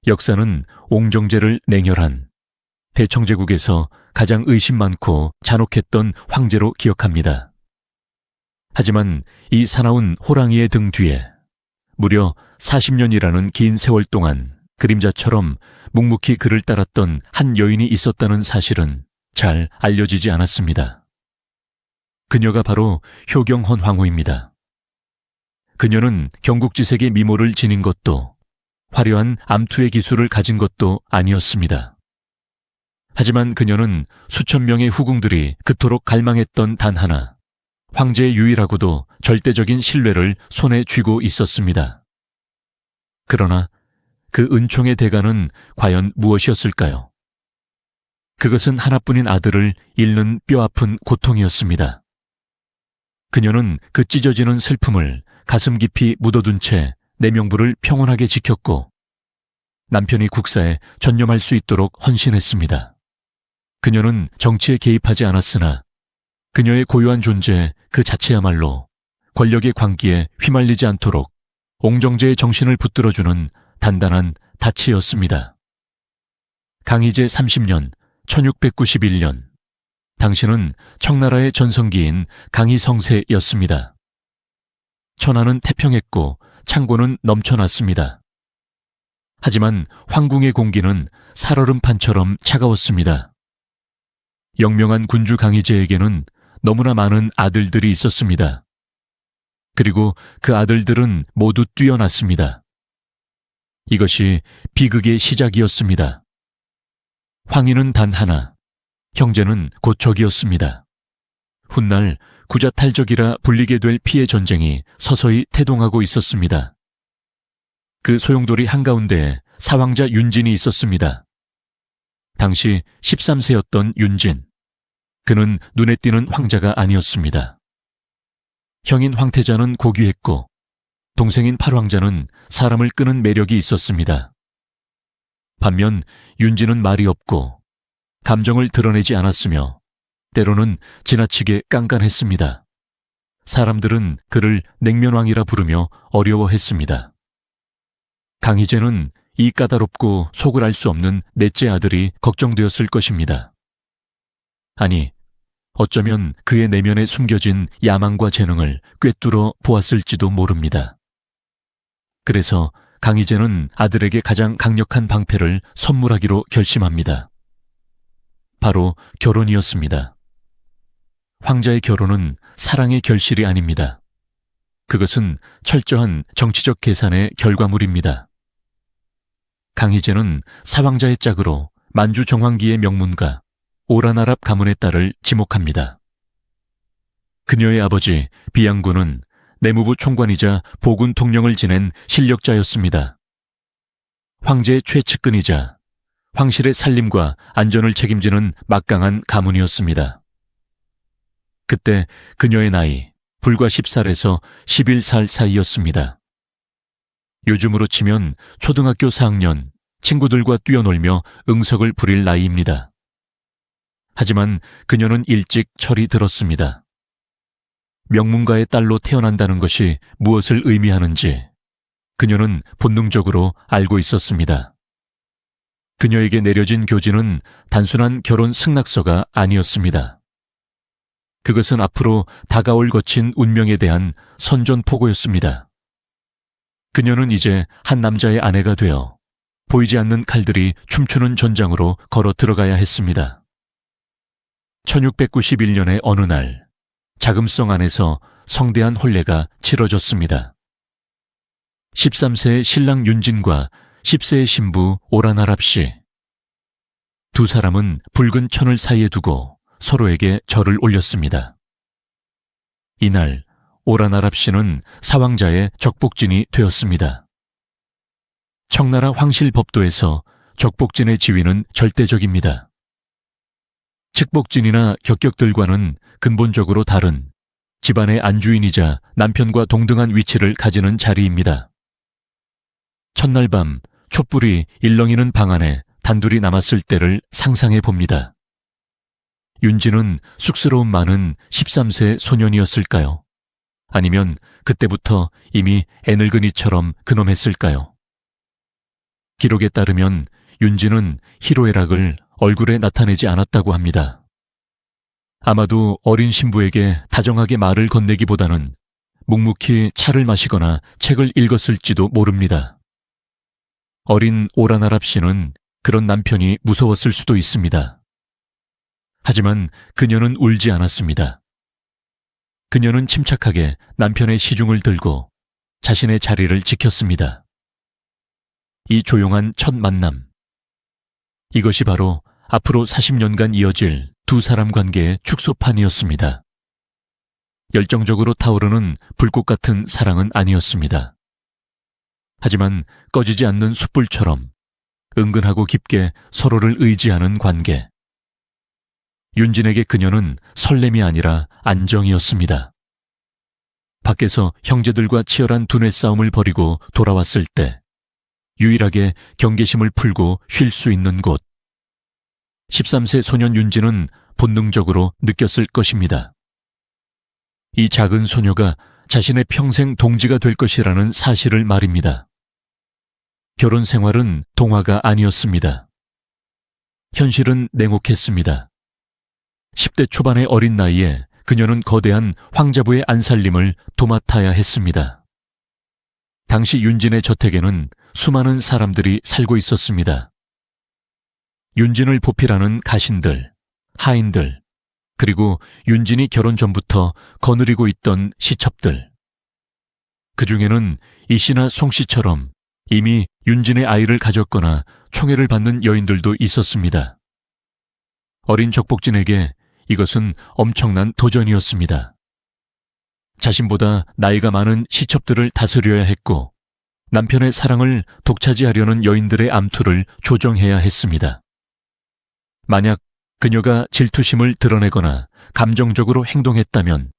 역사는 옹정제를 냉혈한 대청제국에서 가장 의심 많고 잔혹했던 황제로 기억합니다. 하지만 이 사나운 호랑이의 등 뒤에 무려 40년이라는 긴 세월 동안 그림자처럼 묵묵히 그를 따랐던 한 여인이 있었다는 사실은 잘 알려지지 않았습니다. 그녀가 바로 효경헌 황후입니다. 그녀는 경국지색의 미모를 지닌 것도 화려한 암투의 기술을 가진 것도 아니었습니다. 하지만 그녀는 수천 명의 후궁들이 그토록 갈망했던 단 하나, 황제의 유일하고도 절대적인 신뢰를 손에 쥐고 있었습니다. 그러나 그 은총의 대가는 과연 무엇이었을까요? 그것은 하나뿐인 아들을 잃는 뼈아픈 고통이었습니다. 그녀는 그 찢어지는 슬픔을 가슴 깊이 묻어둔 채 내명부를 평온하게 지켰고 남편이 국사에 전념할 수 있도록 헌신했습니다. 그녀는 정치에 개입하지 않았으나 그녀의 고유한 존재 그 자체야말로 권력의 광기에 휘말리지 않도록 옹정제의 정신을 붙들어주는 단단한 닻이었습니다. 강희제 30년 1691년 당신은 청나라의 전성기인 강희성세였습니다. 천하는 태평했고 창고는 넘쳐났습니다. 하지만 황궁의 공기는 살얼음판처럼 차가웠습니다. 영명한 군주 강희제에게는 너무나 많은 아들들이 있었습니다. 그리고 그 아들들은 모두 뛰어났습니다. 이것이 비극의 시작이었습니다. 황희는 단 하나, 형제는 곧 적이었습니다. 훗날 구자탈적이라 불리게 될 피해 전쟁이 서서히 태동하고 있었습니다. 그 소용돌이 한가운데에 사왕자 윤진이 있었습니다. 당시 13세였던 윤진. 그는 눈에 띄는 황자가 아니었습니다. 형인 황태자는 고귀했고 동생인 팔황자는 사람을 끄는 매력이 있었습니다. 반면 윤진은 말이 없고 감정을 드러내지 않았으며 때로는 지나치게 깐깐했습니다. 사람들은 그를 냉면왕이라 부르며 어려워했습니다. 강희제는 이 까다롭고 속을 알 수 없는 넷째 아들이 걱정되었을 것입니다. 아니, 어쩌면 그의 내면에 숨겨진 야망과 재능을 꿰뚫어 보았을지도 모릅니다. 그래서 강희제는 아들에게 가장 강력한 방패를 선물하기로 결심합니다. 바로 결혼이었습니다. 황자의 결혼은 사랑의 결실이 아닙니다. 그것은 철저한 정치적 계산의 결과물입니다. 강희제는 사왕자의 짝으로 만주 정황기의 명문가 오라나랍 가문의 딸을 지목합니다. 그녀의 아버지 비양군은 내무부 총관이자 보군 통령을 지낸 실력자였습니다. 황제의 최측근이자 황실의 살림과 안전을 책임지는 막강한 가문이었습니다. 그때 그녀의 나이 불과 10살에서 11살 사이였습니다. 요즘으로 치면 초등학교 4학년 친구들과 뛰어놀며 응석을 부릴 나이입니다. 하지만 그녀는 일찍 철이 들었습니다. 명문가의 딸로 태어난다는 것이 무엇을 의미하는지 그녀는 본능적으로 알고 있었습니다. 그녀에게 내려진 교지는 단순한 결혼 승낙서가 아니었습니다. 그것은 앞으로 다가올 거친 운명에 대한 선전포고였습니다. 그녀는 이제 한 남자의 아내가 되어 보이지 않는 칼들이 춤추는 전장으로 걸어 들어가야 했습니다. 1691년의 어느 날 자금성 안에서 성대한 혼례가 치러졌습니다. 13세의 신랑 윤진과 10세의 신부 오라나랍 씨. 두 사람은 붉은 천을 사이에 두고 서로에게 절을 올렸습니다. 이날 오라나랍 씨는 사왕자의 적복진이 되었습니다. 청나라 황실법도에서 적복진의 지위는 절대적입니다. 측복진이나 격격들과는 근본적으로 다른 집안의 안주인이자 남편과 동등한 위치를 가지는 자리입니다. 첫날 밤 촛불이 일렁이는 방 안에 단둘이 남았을 때를 상상해 봅니다. 윤진은 쑥스러움 많은 13세 소년이었을까요? 아니면 그때부터 이미 애늙은이처럼 근엄했을까요? 기록에 따르면 윤진은 희로애락을 얼굴에 나타내지 않았다고 합니다. 아마도 어린 신부에게 다정하게 말을 건네기보다는 묵묵히 차를 마시거나 책을 읽었을지도 모릅니다. 어린 오라나랍 씨는 그런 남편이 무서웠을 수도 있습니다. 하지만 그녀는 울지 않았습니다. 그녀는 침착하게 남편의 시중을 들고 자신의 자리를 지켰습니다. 이 조용한 첫 만남. 이것이 바로 앞으로 40년간 이어질 두 사람 관계의 축소판이었습니다. 열정적으로 타오르는 불꽃 같은 사랑은 아니었습니다. 하지만 꺼지지 않는 숯불처럼 은근하고 깊게 서로를 의지하는 관계. 윤진에게 그녀는 설렘이 아니라 안정이었습니다. 밖에서 형제들과 치열한 두뇌 싸움을 벌이고 돌아왔을 때 유일하게 경계심을 풀고 쉴 수 있는 곳. 13세 소년 윤진은 본능적으로 느꼈을 것입니다. 이 작은 소녀가 자신의 평생 동지가 될 것이라는 사실을 말입니다. 결혼 생활은 동화가 아니었습니다. 현실은 냉혹했습니다. 10대 초반의 어린 나이에 그녀는 거대한 황자부의 안살림을 도맡아야 했습니다. 당시 윤진의 저택에는 수많은 사람들이 살고 있었습니다. 윤진을 보필하는 가신들, 하인들, 그리고 윤진이 결혼 전부터 거느리고 있던 시첩들. 그 중에는 이 씨나 송 씨처럼 이미 윤진의 아이를 가졌거나 총애를 받는 여인들도 있었습니다. 어린 적복진에게 이것은 엄청난 도전이었습니다. 자신보다 나이가 많은 시첩들을 다스려야 했고 남편의 사랑을 독차지하려는 여인들의 암투를 조정해야 했습니다. 만약 그녀가 질투심을 드러내거나 감정적으로 행동했다면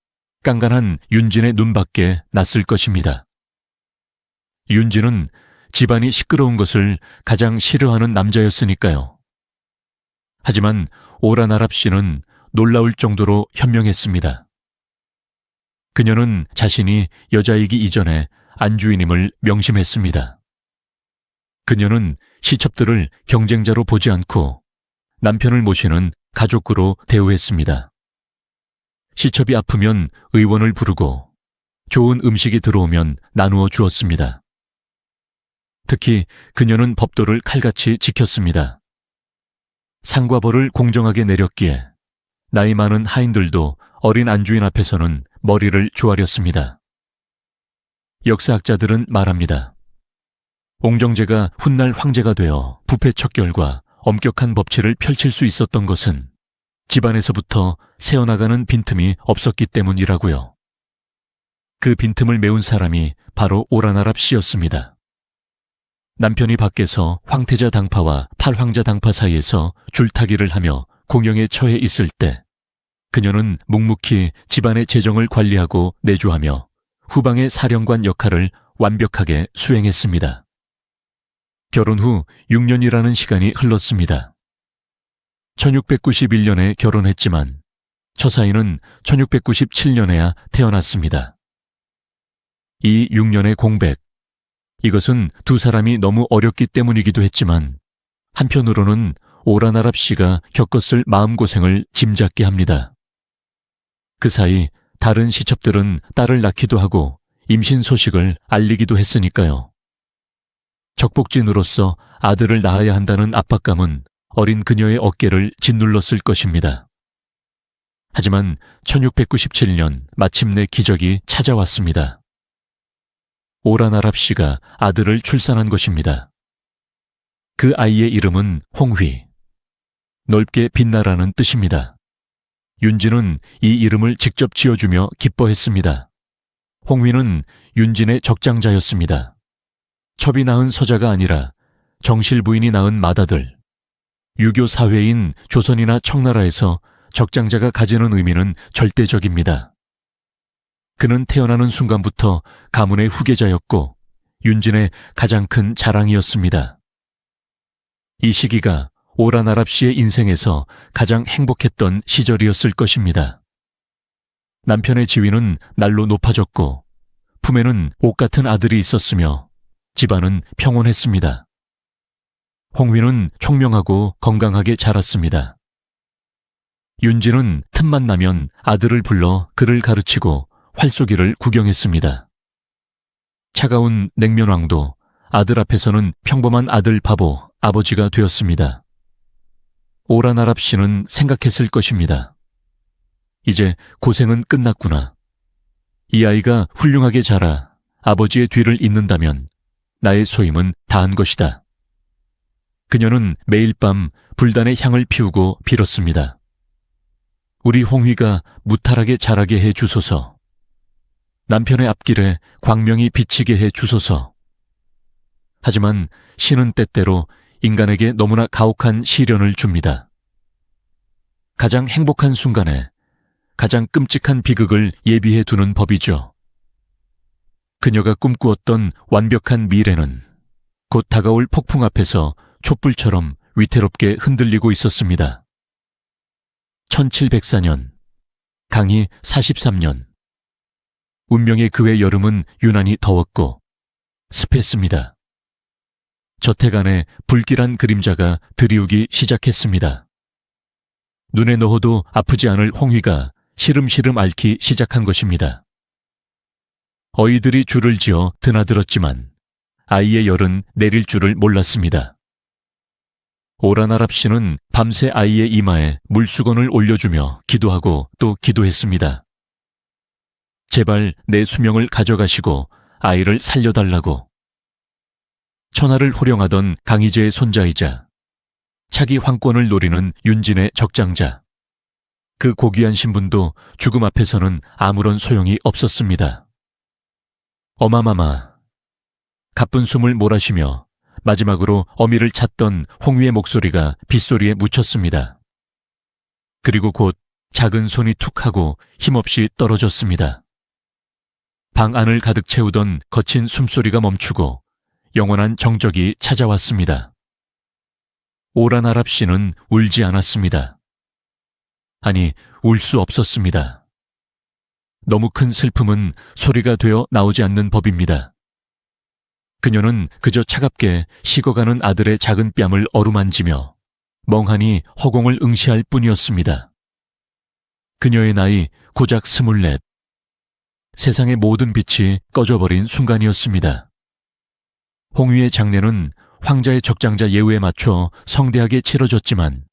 깐깐한 윤진의 눈밖에 났을 것입니다. 윤진은 집안이 시끄러운 것을 가장 싫어하는 남자였으니까요. 하지만 오라나랍 씨는 놀라울 정도로 현명했습니다. 그녀는 자신이 여자이기 이전에 안주인임을 명심했습니다. 그녀는 시첩들을 경쟁자로 보지 않고 남편을 모시는 가족으로 대우했습니다. 시첩이 아프면 의원을 부르고 좋은 음식이 들어오면 나누어 주었습니다. 특히 그녀는 법도를 칼같이 지켰습니다. 상과 벌을 공정하게 내렸기에 나이 많은 하인들도 어린 안주인 앞에서는 머리를 조아렸습니다. 역사학자들은 말합니다. 옹정제가 훗날 황제가 되어 부패 척결과 엄격한 법치를 펼칠 수 있었던 것은 집안에서부터 새어나가는 빈틈이 없었기 때문이라고요. 그 빈틈을 메운 사람이 바로 오라나랍 씨였습니다. 남편이 밖에서 황태자 당파와 팔황자 당파 사이에서 줄타기를 하며 공영에 처해 있을 때 그녀는 묵묵히 집안의 재정을 관리하고 내조하며 후방의 사령관 역할을 완벽하게 수행했습니다. 결혼 후 6년이라는 시간이 흘렀습니다. 1691년에 결혼했지만 처사이는 1697년에야 태어났습니다. 이 6년의 공백, 이것은 두 사람이 너무 어렸기 때문이기도 했지만 한편으로는 오라나랍 씨가 겪었을 마음고생을 짐작게 합니다. 그 사이 다른 시첩들은 딸을 낳기도 하고 임신 소식을 알리기도 했으니까요. 적복진으로서 아들을 낳아야 한다는 압박감은 어린 그녀의 어깨를 짓눌렀을 것입니다. 하지만 1697년 마침내 기적이 찾아왔습니다. 오라나랍 씨가 아들을 출산한 것입니다. 그 아이의 이름은 홍휘, 넓게 빛나라는 뜻입니다. 윤진은 이 이름을 직접 지어주며 기뻐했습니다. 홍휘는 윤진의 적장자였습니다. 첩이 낳은 서자가 아니라 정실 부인이 낳은 맏아들. 유교 사회인 조선이나 청나라에서 적장자가 가지는 의미는 절대적입니다. 그는 태어나는 순간부터 가문의 후계자였고 윤진의 가장 큰 자랑이었습니다. 이 시기가 오라나랍 씨의 인생에서 가장 행복했던 시절이었을 것입니다. 남편의 지위는 날로 높아졌고 품에는 옷 같은 아들이 있었으며 집안은 평온했습니다. 홍휘는 총명하고 건강하게 자랐습니다. 윤지는 틈만 나면 아들을 불러 그를 가르치고 활쏘기를 구경했습니다. 차가운 냉면왕도 아들 앞에서는 평범한 아들 바보 아버지가 되었습니다. 오라나랍 씨는 생각했을 것입니다. 이제 고생은 끝났구나. 이 아이가 훌륭하게 자라 아버지의 뒤를 잇는다면 나의 소임은 다한 것이다. 그녀는 매일 밤 불단의 향을 피우고 빌었습니다. 우리 홍휘가 무탈하게 자라게 해 주소서. 남편의 앞길에 광명이 비치게 해 주소서. 하지만 신은 때때로 인간에게 너무나 가혹한 시련을 줍니다. 가장 행복한 순간에 가장 끔찍한 비극을 예비해 두는 법이죠. 그녀가 꿈꾸었던 완벽한 미래는 곧 다가올 폭풍 앞에서 촛불처럼 위태롭게 흔들리고 있었습니다. 1704년, 강희 43년. 운명의 그 해 여름은 유난히 더웠고 습했습니다. 저택 안에 불길한 그림자가 드리우기 시작했습니다. 눈에 넣어도 아프지 않을 홍휘가 시름시름 앓기 시작한 것입니다. 어이들이 줄을 지어 드나들었지만 아이의 열은 내릴 줄을 몰랐습니다. 오라나랍 씨는 밤새 아이의 이마에 물수건을 올려주며 기도하고 또 기도했습니다. 제발 내 수명을 가져가시고 아이를 살려달라고. 천하를 호령하던 강희제의 손자이자 차기 황권을 노리는 윤진의 적장자. 그 고귀한 신분도 죽음 앞에서는 아무런 소용이 없었습니다. 어마마마. 가쁜 숨을 몰아쉬며 마지막으로 어미를 찾던 홍휘의 목소리가 빗소리에 묻혔습니다. 그리고 곧 작은 손이 툭 하고 힘없이 떨어졌습니다. 방 안을 가득 채우던 거친 숨소리가 멈추고 영원한 정적이 찾아왔습니다. 오라나랍 씨는 울지 않았습니다. 아니, 울 수 없었습니다. 너무 큰 슬픔은 소리가 되어 나오지 않는 법입니다. 그녀는 그저 차갑게 식어가는 아들의 작은 뺨을 어루만지며 멍하니 허공을 응시할 뿐이었습니다. 그녀의 나이 고작 24. 세상의 모든 빛이 꺼져버린 순간이었습니다. 홍휘의 장례는 황자의 적장자 예우에 맞춰 성대하게 치러졌지만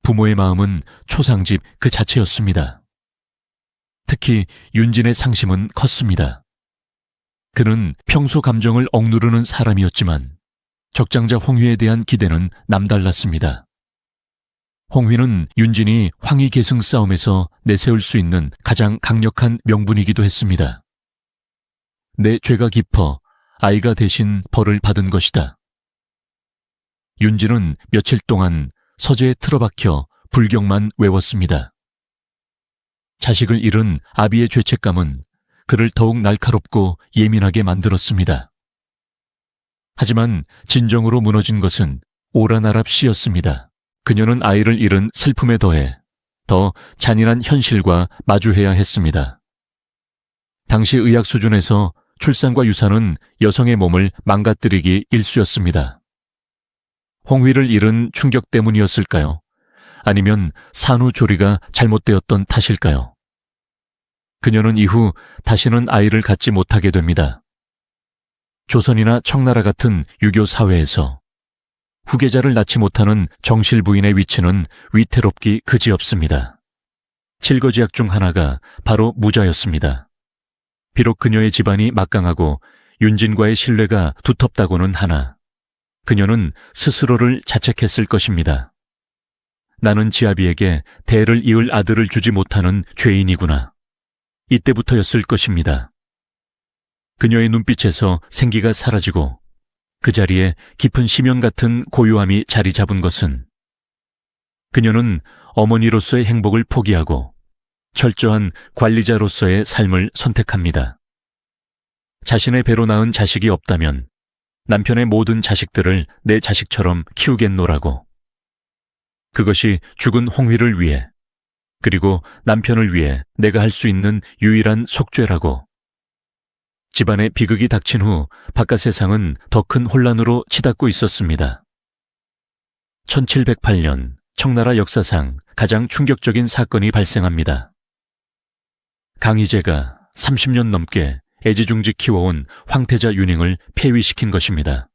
부모의 마음은 초상집 그 자체였습니다. 특히 윤진의 상심은 컸습니다. 그는 평소 감정을 억누르는 사람이었지만 적장자 홍휘에 대한 기대는 남달랐습니다. 홍휘는 윤진이 황희 계승 싸움에서 내세울 수 있는 가장 강력한 명분이기도 했습니다. 내 죄가 깊어 아이가 대신 벌을 받은 것이다. 윤진은 며칠 동안 서재에 틀어박혀 불경만 외웠습니다. 자식을 잃은 아비의 죄책감은 그를 더욱 날카롭고 예민하게 만들었습니다. 하지만 진정으로 무너진 것은 오라나랍 씨였습니다. 그녀는 아이를 잃은 슬픔에 더해 더 잔인한 현실과 마주해야 했습니다. 당시 의학 수준에서 출산과 유산은 여성의 몸을 망가뜨리기 일쑤였습니다. 홍휘를 잃은 충격 때문이었을까요? 아니면 산후조리가 잘못되었던 탓일까요? 그녀는 이후 다시는 아이를 갖지 못하게 됩니다. 조선이나 청나라 같은 유교 사회에서 후계자를 낳지 못하는 정실 부인의 위치는 위태롭기 그지없습니다. 7거지약 중 하나가 바로 무자였습니다. 비록 그녀의 집안이 막강하고 윤진과의 신뢰가 두텁다고는 하나 그녀는 스스로를 자책했을 것입니다. 나는 지아비에게 대를 이을 아들을 주지 못하는 죄인이구나. 이때부터였을 것입니다. 그녀의 눈빛에서 생기가 사라지고 그 자리에 깊은 심연 같은 고요함이 자리 잡은 것은 그녀는 어머니로서의 행복을 포기하고 철저한 관리자로서의 삶을 선택합니다. 자신의 배로 낳은 자식이 없다면 남편의 모든 자식들을 내 자식처럼 키우겠노라고. 그것이 죽은 홍휘를 위해 그리고 남편을 위해 내가 할 수 있는 유일한 속죄라고. 집안의 비극이 닥친 후 바깥 세상은 더 큰 혼란으로 치닫고 있었습니다. 1708년 청나라 역사상 가장 충격적인 사건이 발생합니다. 강희제가 30년 넘게 애지중지 키워온 황태자 윤행을 폐위시킨 것입니다.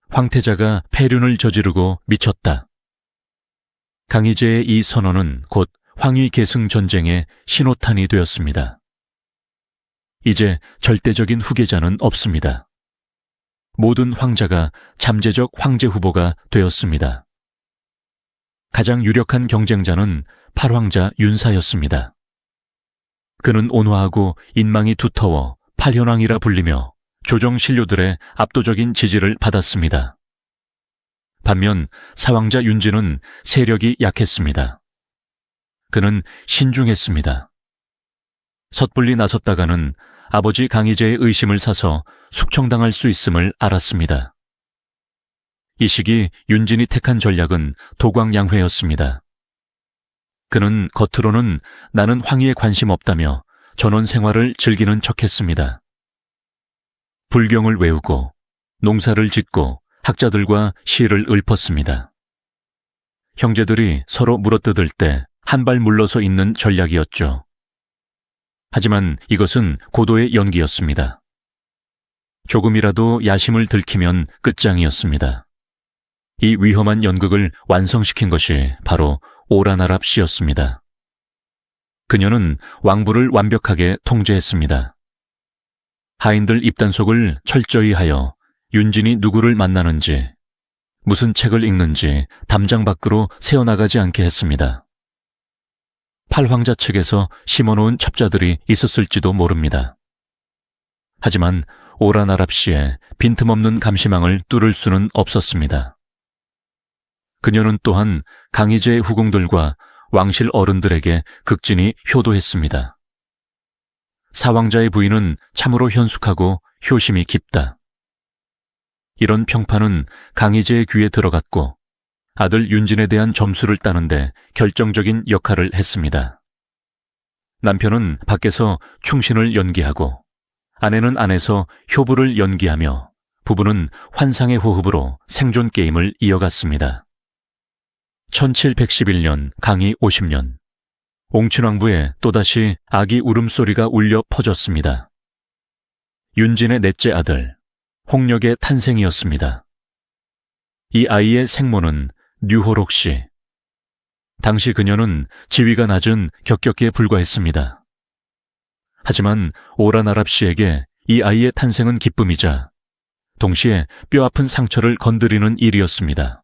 황태자가 폐륜을 저지르고 미쳤다. 강희제의 이 선언은 곧 황휘계승 전쟁의 신호탄이 되었습니다. 이제 절대적인 후계자는 없습니다. 모든 황자가 잠재적 황제 후보가 되었습니다. 가장 유력한 경쟁자는 팔황자 윤사였습니다. 그는 온화하고 인망이 두터워 팔현왕이라 불리며 조정 신료들의 압도적인 지지를 받았습니다. 반면 사황자 윤지는 세력이 약했습니다. 그는 신중했습니다. 섣불리 나섰다가는 아버지 강희제의 의심을 사서 숙청당할 수 있음을 알았습니다. 이 시기 윤진이 택한 전략은 도광양회였습니다. 그는 겉으로는 나는 황희에 관심 없다며 전원 생활을 즐기는 척했습니다. 불경을 외우고 농사를 짓고 학자들과 시를 읊었습니다. 형제들이 서로 물어뜯을 때 한 발 물러서 있는 전략이었죠. 하지만 이것은 고도의 연기였습니다. 조금이라도 야심을 들키면 끝장이었습니다. 이 위험한 연극을 완성시킨 것이 바로 오라나랍 씨였습니다. 그녀는 왕부를 완벽하게 통제했습니다. 하인들 입단속을 철저히 하여 윤진이 누구를 만나는지, 무슨 책을 읽는지 담장 밖으로 새어나가지 않게 했습니다. 팔황자 측에서 심어놓은 첩자들이 있었을지도 모릅니다. 하지만 오라나랍 씨의 빈틈없는 감시망을 뚫을 수는 없었습니다. 그녀는 또한 강희제의 후궁들과 왕실 어른들에게 극진히 효도했습니다. 사왕자의 부인은 참으로 현숙하고 효심이 깊다. 이런 평판은 강희제의 귀에 들어갔고 아들 윤진에 대한 점수를 따는데 결정적인 역할을 했습니다. 남편은 밖에서 충신을 연기하고 아내는 안에서 효부를 연기하며 부부는 환상의 호흡으로 생존 게임을 이어갔습니다. 1711년 강희 50년 옹춘왕부에 또다시 아기 울음소리가 울려 퍼졌습니다. 윤진의 넷째 아들 홍력의 탄생이었습니다. 이 아이의 생모는 류호록 씨. 당시 그녀는 지위가 낮은 격격에 불과했습니다. 하지만 오라나랍 씨에게 이 아이의 탄생은 기쁨이자 동시에 뼈아픈 상처를 건드리는 일이었습니다.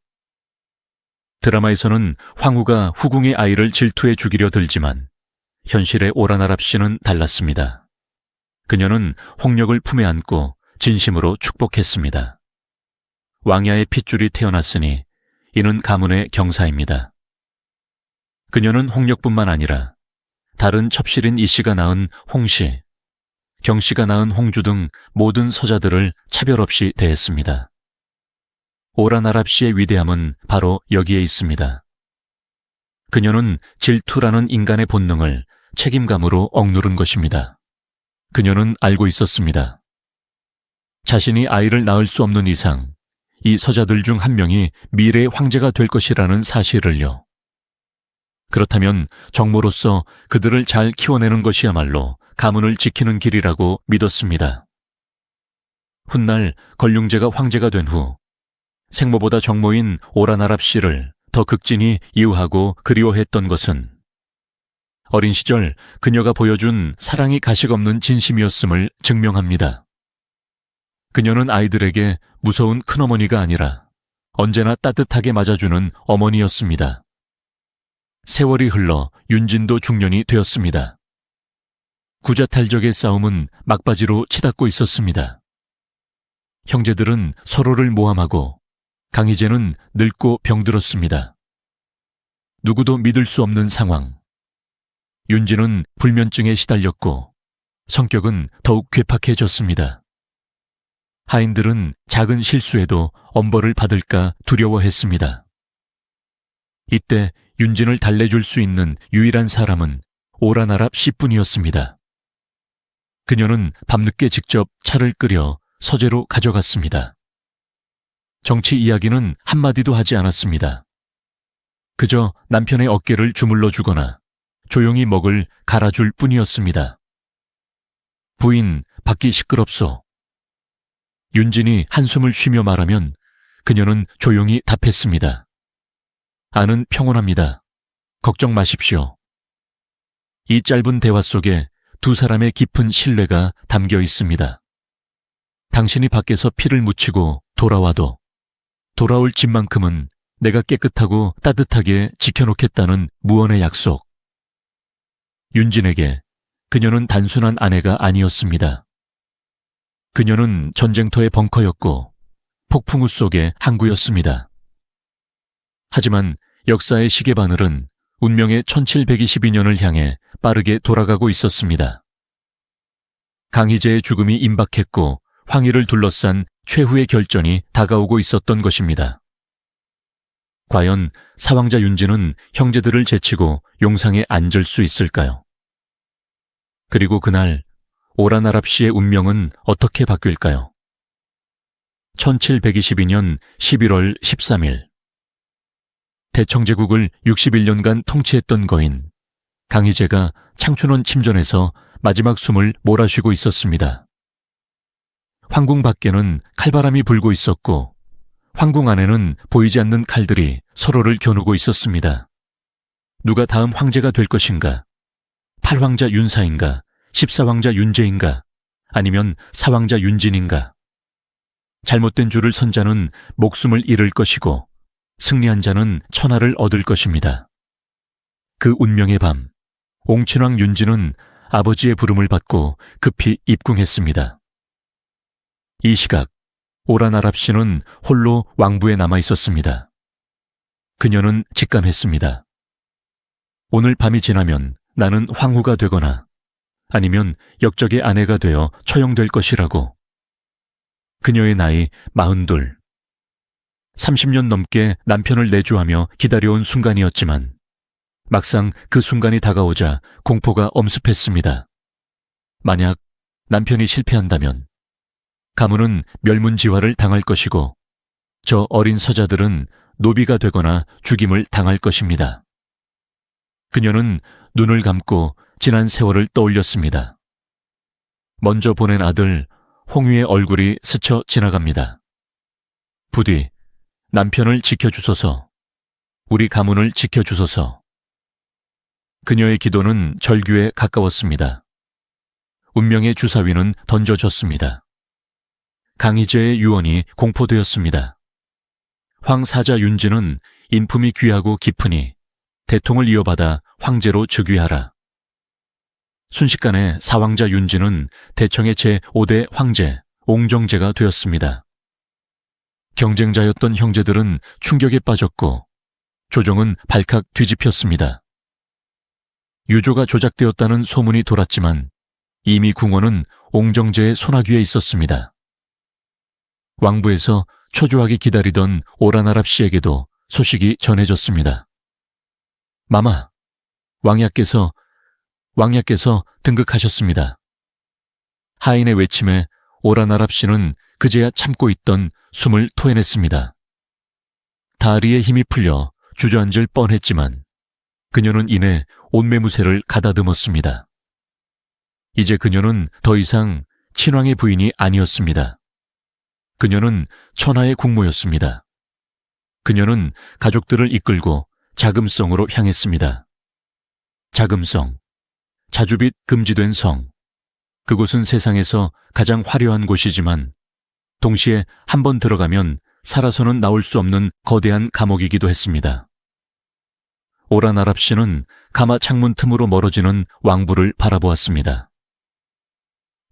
드라마에서는 황후가 후궁의 아이를 질투해 죽이려 들지만 현실의 오라나랍 씨는 달랐습니다. 그녀는 홍력을 품에 안고 진심으로 축복했습니다. 왕야의 핏줄이 태어났으니 이는 가문의 경사입니다. 그녀는 홍력뿐만 아니라 다른 첩실인 이씨가 낳은 홍씨, 경씨가 낳은 홍주 등 모든 서자들을 차별 없이 대했습니다. 오라나랍 씨의 위대함은 바로 여기에 있습니다. 그녀는 질투라는 인간의 본능을 책임감으로 억누른 것입니다. 그녀는 알고 있었습니다. 자신이 아이를 낳을 수 없는 이상 이 서자들 중 한 명이 미래의 황제가 될 것이라는 사실을요. 그렇다면 정모로서 그들을 잘 키워내는 것이야말로 가문을 지키는 길이라고 믿었습니다. 훗날 걸륭제가 황제가 된 후 생모보다 정모인 오라나랍 씨를 더 극진히 이유하고 그리워했던 것은 어린 시절 그녀가 보여준 사랑이 가식 없는 진심이었음을 증명합니다. 그녀는 아이들에게 무서운 큰어머니가 아니라 언제나 따뜻하게 맞아주는 어머니였습니다. 세월이 흘러 윤진도 중년이 되었습니다. 구자탈적의 싸움은 막바지로 치닫고 있었습니다. 형제들은 서로를 모함하고 강희제는 늙고 병들었습니다. 누구도 믿을 수 없는 상황. 윤진은 불면증에 시달렸고 성격은 더욱 괴팍해졌습니다. 하인들은 작은 실수에도 엄벌을 받을까 두려워했습니다. 이때 윤진을 달래줄 수 있는 유일한 사람은 오라나랍 씨뿐이었습니다. 그녀는 밤늦게 직접 차를 끓여 서재로 가져갔습니다. 정치 이야기는 한마디도 하지 않았습니다. 그저 남편의 어깨를 주물러 주거나 조용히 먹을 갈아줄 뿐이었습니다. 부인, 밖이 시끄럽소. 윤진이 한숨을 쉬며 말하면 그녀는 조용히 답했습니다. 아는 평온합니다. 걱정 마십시오. 이 짧은 대화 속에 두 사람의 깊은 신뢰가 담겨 있습니다. 당신이 밖에서 피를 묻히고 돌아와도 돌아올 집만큼은 내가 깨끗하고 따뜻하게 지켜놓겠다는 무언의 약속. 윤진에게 그녀는 단순한 아내가 아니었습니다. 그녀는 전쟁터의 벙커였고 폭풍우 속의 항구였습니다. 하지만 역사의 시계바늘은 운명의 1722년을 향해 빠르게 돌아가고 있었습니다. 강희제의 죽음이 임박했고 황희를 둘러싼 최후의 결전이 다가오고 있었던 것입니다. 과연 사왕자 윤진은 형제들을 제치고 용상에 앉을 수 있을까요? 그리고 그날 오라나랍 씨의 운명은 어떻게 바뀔까요? 1722년 11월 13일 대청제국을 61년간 통치했던 거인 강희제가 창춘원 침전에서 마지막 숨을 몰아쉬고 있었습니다. 황궁 밖에는 칼바람이 불고 있었고 황궁 안에는 보이지 않는 칼들이 서로를 겨누고 있었습니다. 누가 다음 황제가 될 것인가? 8황자 윤사인가? 14황자 윤제인가? 아니면 4황자 윤진인가? 잘못된 줄을 선 자는 목숨을 잃을 것이고 승리한 자는 천하를 얻을 것입니다. 그 운명의 밤, 옹친왕 윤진은 아버지의 부름을 받고 급히 입궁했습니다. 이 시각 오라나랍 씨는 홀로 왕부에 남아 있었습니다. 그녀는 직감했습니다. 오늘 밤이 지나면 나는 황후가 되거나 아니면 역적의 아내가 되어 처형될 것이라고. 그녀의 나이 42. 30년 넘게 남편을 내주하며 기다려온 순간이었지만 막상 그 순간이 다가오자 공포가 엄습했습니다. 만약 남편이 실패한다면 가문은 멸문지화를 당할 것이고 저 어린 서자들은 노비가 되거나 죽임을 당할 것입니다. 그녀는 눈을 감고 지난 세월을 떠올렸습니다. 먼저 보낸 아들 홍유의 얼굴이 스쳐 지나갑니다. 부디 남편을 지켜주소서, 우리 가문을 지켜주소서. 그녀의 기도는 절규에 가까웠습니다. 운명의 주사위는 던져졌습니다. 강희제의 유언이 공포되었습니다. 황사자 윤진은 인품이 귀하고 깊으니 대통을 이어받아 황제로 즉위하라. 순식간에 사왕자 윤진은 대청의 제5대 황제 옹정제가 되었습니다. 경쟁자였던 형제들은 충격에 빠졌고 조정은 발칵 뒤집혔습니다. 유조가 조작되었다는 소문이 돌았지만 이미 궁궐은 옹정제의 소나귀에 있었습니다. 왕부에서 초조하게 기다리던 오라나랍 씨에게도 소식이 전해졌습니다. 마마, 왕야께서 등극하셨습니다. 하인의 외침에 오라나랍 씨는 그제야 참고 있던 숨을 토해냈습니다. 다리의 힘이 풀려 주저앉을 뻔했지만 그녀는 이내 온매무새를 가다듬었습니다. 이제 그녀는 더 이상 친왕의 부인이 아니었습니다. 그녀는 천하의 국모였습니다. 그녀는 가족들을 이끌고 자금성으로 향했습니다. 자금성, 자주빛 금지된 성. 그곳은 세상에서 가장 화려한 곳이지만 동시에 한 번 들어가면 살아서는 나올 수 없는 거대한 감옥이기도 했습니다. 오라나랍 씨는 가마 창문 틈으로 멀어지는 왕부를 바라보았습니다.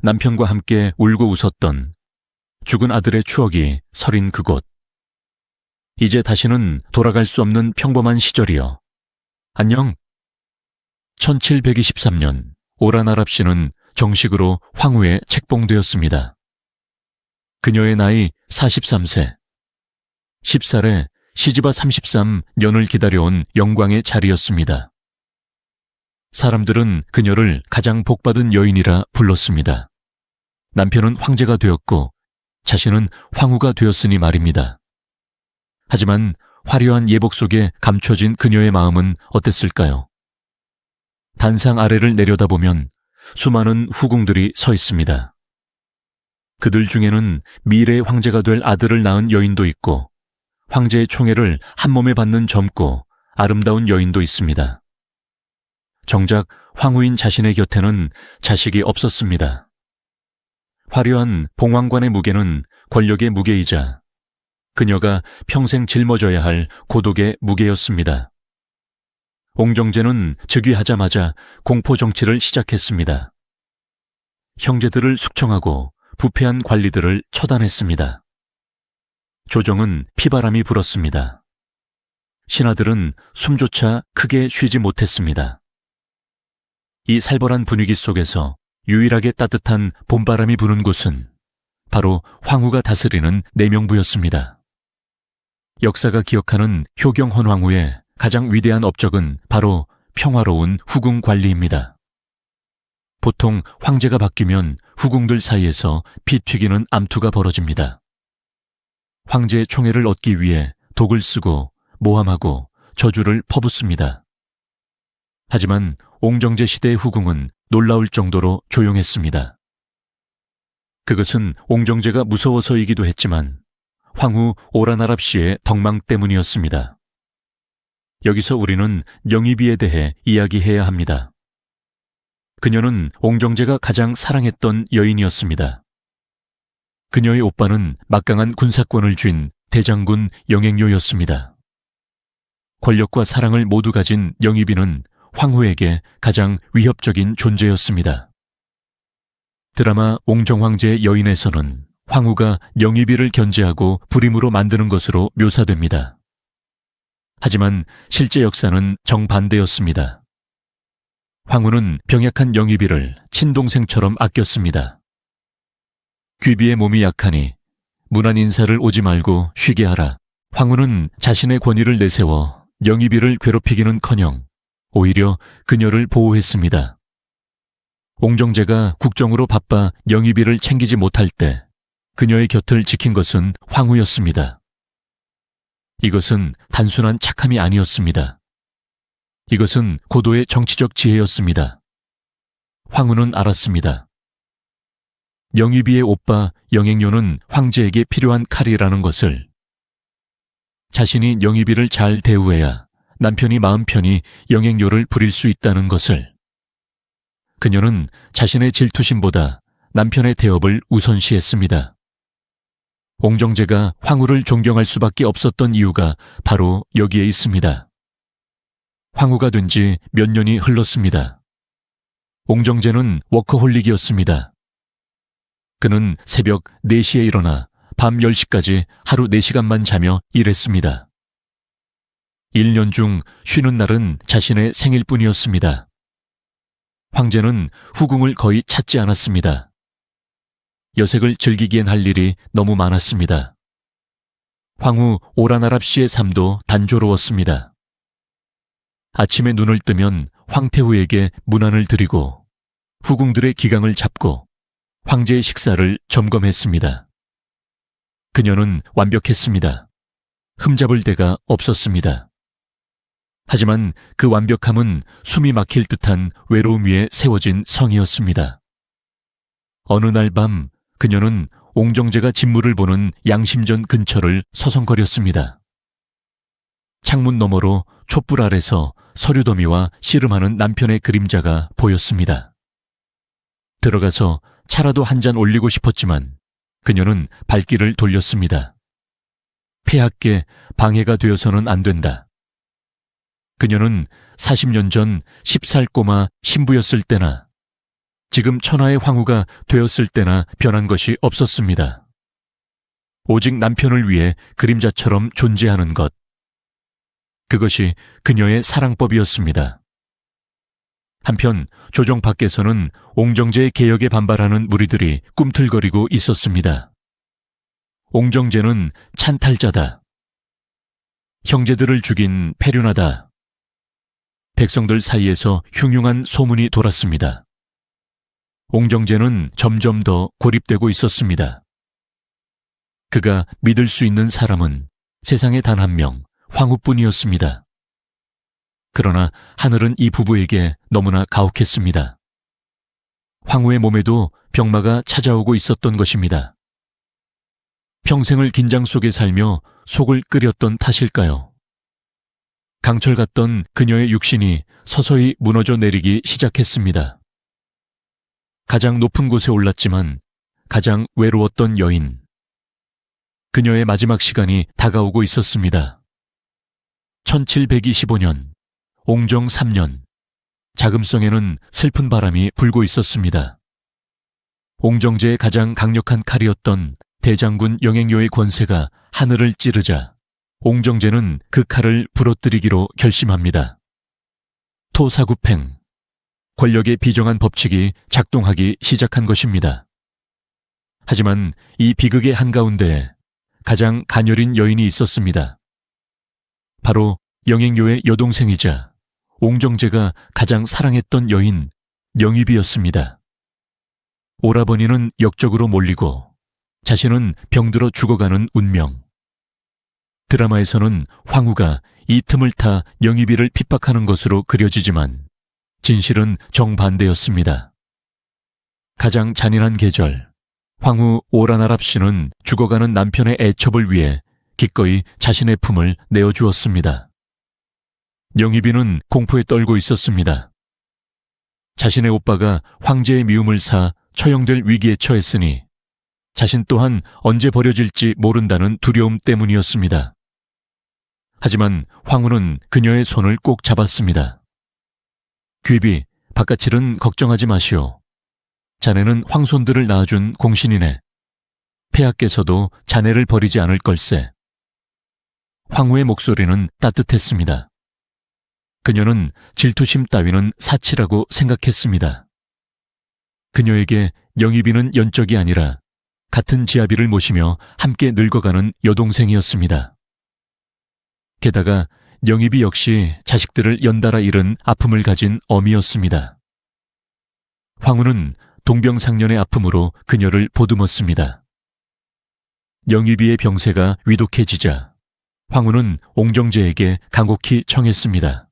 남편과 함께 울고 웃었던 죽은 아들의 추억이 서린 그곳. 이제 다시는 돌아갈 수 없는 평범한 시절이여. 안녕. 1723년 오라나랍 씨는 정식으로 황후에 책봉되었습니다. 그녀의 나이 43세. 10살에 시집아 33년을 기다려온 영광의 자리였습니다. 사람들은 그녀를 가장 복받은 여인이라 불렀습니다. 남편은 황제가 되었고 자신은 황후가 되었으니 말입니다. 하지만 화려한 예복 속에 감춰진 그녀의 마음은 어땠을까요? 단상 아래를 내려다보면 수많은 후궁들이 서 있습니다. 그들 중에는 미래의 황제가 될 아들을 낳은 여인도 있고 황제의 총애를 한몸에 받는 젊고 아름다운 여인도 있습니다. 정작 황후인 자신의 곁에는 자식이 없었습니다. 화려한 봉황관의 무게는 권력의 무게이자 그녀가 평생 짊어져야 할 고독의 무게였습니다. 옹정제는 즉위하자마자 공포정치를 시작했습니다. 형제들을 숙청하고 부패한 관리들을 처단했습니다. 조정은 피바람이 불었습니다. 신하들은 숨조차 크게 쉬지 못했습니다. 이 살벌한 분위기 속에서 유일하게 따뜻한 봄바람이 부는 곳은 바로 황후가 다스리는 내명부였습니다. 역사가 기억하는 효경헌 황후의 가장 위대한 업적은 바로 평화로운 후궁 관리입니다. 보통 황제가 바뀌면 후궁들 사이에서 피 튀기는 암투가 벌어집니다. 황제의 총애를 얻기 위해 독을 쓰고 모함하고 저주를 퍼붓습니다. 하지만 옹정제 시대의 후궁은 놀라울 정도로 조용했습니다. 그것은 옹정제가 무서워서이기도 했지만 황후 오라나랍 씨의 덕망 때문이었습니다. 여기서 우리는 영의비에 대해 이야기해야 합니다. 그녀는 옹정제가 가장 사랑했던 여인이었습니다. 그녀의 오빠는 막강한 군사권을 쥔 대장군 영행료였습니다. 권력과 사랑을 모두 가진 영의비는 황후에게 가장 위협적인 존재였습니다. 드라마 옹정황제의 여인에서는 황후가 영의비를 견제하고 불임으로 만드는 것으로 묘사됩니다. 하지만 실제 역사는 정반대였습니다. 황후는 병약한 영의비를 친동생처럼 아꼈습니다. 귀비의 몸이 약하니 문안 인사를 오지 말고 쉬게 하라. 황후는 자신의 권위를 내세워 영의비를 괴롭히기는커녕 오히려 그녀를 보호했습니다. 옹정제가 국정으로 바빠 영의비를 챙기지 못할 때 그녀의 곁을 지킨 것은 황후였습니다. 이것은 단순한 착함이 아니었습니다. 이것은 고도의 정치적 지혜였습니다. 황후는 알았습니다. 영의비의 오빠 영행료는 황제에게 필요한 칼이라는 것을, 자신이 영의비를 잘 대우해야 남편이 마음 편히 영행료를 부릴 수 있다는 것을. 그녀는 자신의 질투심보다 남편의 태업을 우선시했습니다. 옹정제가 황후를 존경할 수밖에 없었던 이유가 바로 여기에 있습니다. 황후가 된 지 몇 년이 흘렀습니다. 옹정제는 워커홀릭이었습니다. 그는 새벽 4시에 일어나 밤 10시까지 하루 4시간만 자며 일했습니다. 1년 중 쉬는 날은 자신의 생일뿐이었습니다. 황제는 후궁을 거의 찾지 않았습니다. 여색을 즐기기엔 할 일이 너무 많았습니다. 황후 오라나랍 씨의 삶도 단조로웠습니다. 아침에 눈을 뜨면 황태후에게 문안을 드리고 후궁들의 기강을 잡고 황제의 식사를 점검했습니다. 그녀는 완벽했습니다. 흠잡을 데가 없었습니다. 하지만 그 완벽함은 숨이 막힐 듯한 외로움 위에 세워진 성이었습니다. 어느 날 밤 그녀는 옹정제가 진무를 보는 양심전 근처를 서성거렸습니다. 창문 너머로 촛불 아래서 서류더미와 씨름하는 남편의 그림자가 보였습니다. 들어가서 차라도 한 잔 올리고 싶었지만 그녀는 발길을 돌렸습니다. 폐하께 방해가 되어서는 안 된다. 그녀는 40년 전 10살 꼬마 신부였을 때나 지금 천하의 황후가 되었을 때나 변한 것이 없었습니다. 오직 남편을 위해 그림자처럼 존재하는 것. 그것이 그녀의 사랑법이었습니다. 한편 조정 밖에서는 옹정제의 개혁에 반발하는 무리들이 꿈틀거리고 있었습니다. 옹정제는 찬탈자다. 형제들을 죽인 패륜하다. 백성들 사이에서 흉흉한 소문이 돌았습니다. 옹정제는 점점 더 고립되고 있었습니다. 그가 믿을 수 있는 사람은 세상에 단 한 명, 황후뿐이었습니다. 그러나 하늘은 이 부부에게 너무나 가혹했습니다. 황후의 몸에도 병마가 찾아오고 있었던 것입니다. 평생을 긴장 속에 살며 속을 끓였던 탓일까요? 강철 같던 그녀의 육신이 서서히 무너져 내리기 시작했습니다. 가장 높은 곳에 올랐지만 가장 외로웠던 여인. 그녀의 마지막 시간이 다가오고 있었습니다. 1725년, 옹정 3년, 자금성에는 슬픈 바람이 불고 있었습니다. 옹정제의 가장 강력한 칼이었던 대장군 영행요의 권세가 하늘을 찌르자 옹정제는 그 칼을 부러뜨리기로 결심합니다. 토사구팽, 권력의 비정한 법칙이 작동하기 시작한 것입니다. 하지만 이 비극의 한가운데에 가장 가녀린 여인이 있었습니다. 바로 영행요의 여동생이자 옹정제가 가장 사랑했던 여인 영입이었습니다. 오라버니는 역적으로 몰리고 자신은 병들어 죽어가는 운명. 드라마에서는 황후가 이 틈을 타 영입이를 핍박하는 것으로 그려지지만 진실은 정반대였습니다. 가장 잔인한 계절, 황후 오라나랍 씨는 죽어가는 남편의 애첩을 위해 기꺼이 자신의 품을 내어주었습니다. 영입이는 공포에 떨고 있었습니다. 자신의 오빠가 황제의 미움을 사 처형될 위기에 처했으니 자신 또한 언제 버려질지 모른다는 두려움 때문이었습니다. 하지만 황후는 그녀의 손을 꼭 잡았습니다. 귀비, 바깥일은 걱정하지 마시오. 자네는 황손들을 낳아준 공신이네. 폐하께서도 자네를 버리지 않을 걸세. 황후의 목소리는 따뜻했습니다. 그녀는 질투심 따위는 사치라고 생각했습니다. 그녀에게 영입이는 연적이 아니라 같은 지아비를 모시며 함께 늙어가는 여동생이었습니다. 게다가 영입이 역시 자식들을 연달아 잃은 아픔을 가진 어미였습니다. 황후는 동병상련의 아픔으로 그녀를 보듬었습니다. 영입이의 병세가 위독해지자 황후는 옹정제에게 간곡히 청했습니다.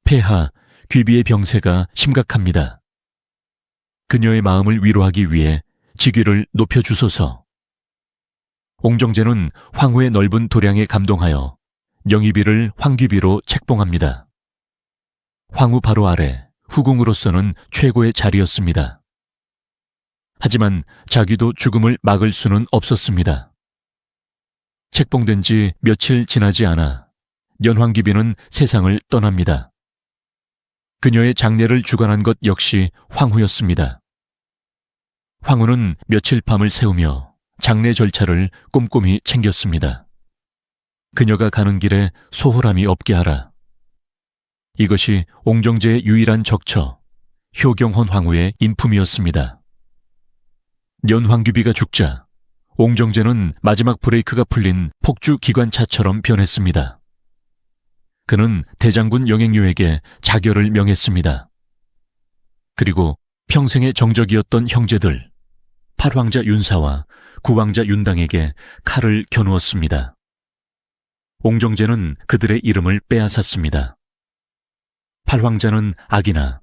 폐하, 귀비의 병세가 심각합니다. 그녀의 마음을 위로하기 위해 직위를 높여주소서. 옹정제는 황후의 넓은 도량에 감동하여 영입이를 황귀비로 책봉합니다. 황후 바로 아래 후궁으로서는 최고의 자리였습니다. 하지만 자기도 죽음을 막을 수는 없었습니다. 책봉된 지 며칠 지나지 않아 연황귀비는 세상을 떠납니다. 그녀의 장례를 주관한 것 역시 황후였습니다. 황후는 며칠 밤을 새우며 장례 절차를 꼼꼼히 챙겼습니다. 그녀가 가는 길에 소홀함이 없게 하라. 이것이 옹정제의 유일한 적처, 효경헌 황후의 인품이었습니다. 연황귀비가 죽자 옹정제는 마지막 브레이크가 풀린 폭주 기관차처럼 변했습니다. 그는 대장군 영행요에게 자결을 명했습니다. 그리고 평생의 정적이었던 형제들, 8황자 윤사와 9황자 윤당에게 칼을 겨누었습니다. 옹정제는 그들의 이름을 빼앗았습니다. 8황자는 악이나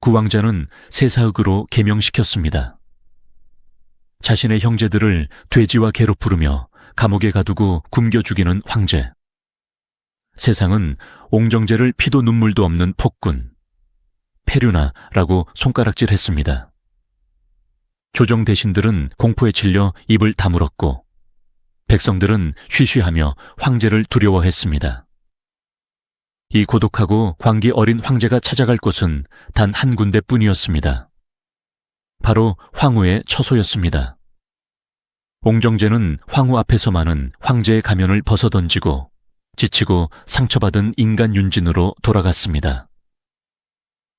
9황자는 세사흑으로 개명시켰습니다. 자신의 형제들을 돼지와 개로 부르며 감옥에 가두고 굶겨 죽이는 황제. 세상은 옹정제를 피도 눈물도 없는 폭군, 페류나라고 손가락질했습니다. 조정 대신들은 공포에 질려 입을 다물었고 백성들은 쉬쉬하며 황제를 두려워했습니다. 이 고독하고 광기 어린 황제가 찾아갈 곳은 단 한 군데뿐이었습니다. 바로 황후의 처소였습니다. 옹정제는 황후 앞에서만은 황제의 가면을 벗어던지고 지치고 상처받은 인간 윤진으로 돌아갔습니다.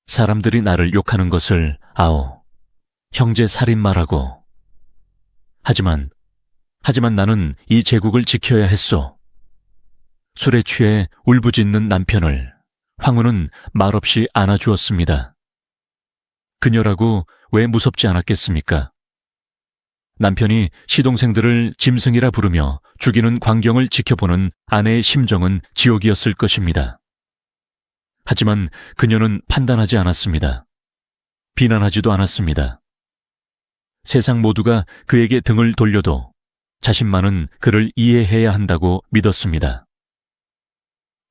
사람들이 나를 욕하는 것을 아오, 형제 살인마라고. 하지만 나는 이 제국을 지켜야 했소. 술에 취해 울부짖는 남편을 황후는 말없이 안아주었습니다. 그녀라고 왜 무섭지 않았겠습니까? 남편이 시동생들을 짐승이라 부르며 죽이는 광경을 지켜보는 아내의 심정은 지옥이었을 것입니다. 하지만 그녀는 판단하지 않았습니다. 비난하지도 않았습니다. 세상 모두가 그에게 등을 돌려도 자신만은 그를 이해해야 한다고 믿었습니다.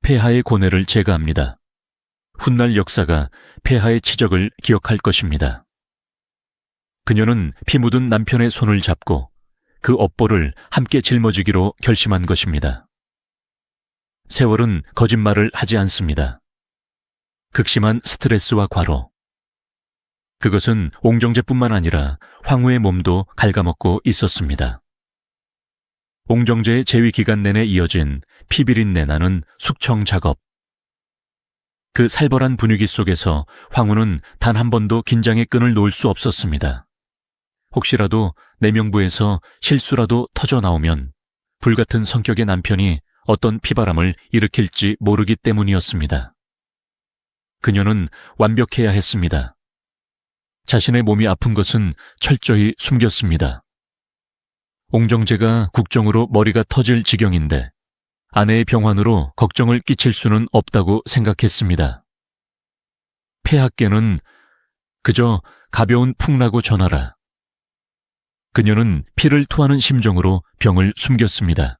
폐하의 고뇌를 제거합니다. 훗날 역사가 폐하의 치적을 기억할 것입니다. 그녀는 피 묻은 남편의 손을 잡고 그 업보를 함께 짊어지기로 결심한 것입니다. 세월은 거짓말을 하지 않습니다. 극심한 스트레스와 과로. 그것은 옹정제뿐만 아니라 황후의 몸도 갉아먹고 있었습니다. 옹정제의 재위 기간 내내 이어진 피비린내 나는 숙청 작업. 그 살벌한 분위기 속에서 황후는 단 한 번도 긴장의 끈을 놓을 수 없었습니다. 혹시라도 내명부에서 실수라도 터져 나오면 불같은 성격의 남편이 어떤 피바람을 일으킬지 모르기 때문이었습니다. 그녀는 완벽해야 했습니다. 자신의 몸이 아픈 것은 철저히 숨겼습니다. 옹정제가 국정으로 머리가 터질 지경인데 아내의 병환으로 걱정을 끼칠 수는 없다고 생각했습니다. 폐하께는 그저 가벼운 풍라고 전하라. 그녀는 피를 토하는 심정으로 병을 숨겼습니다.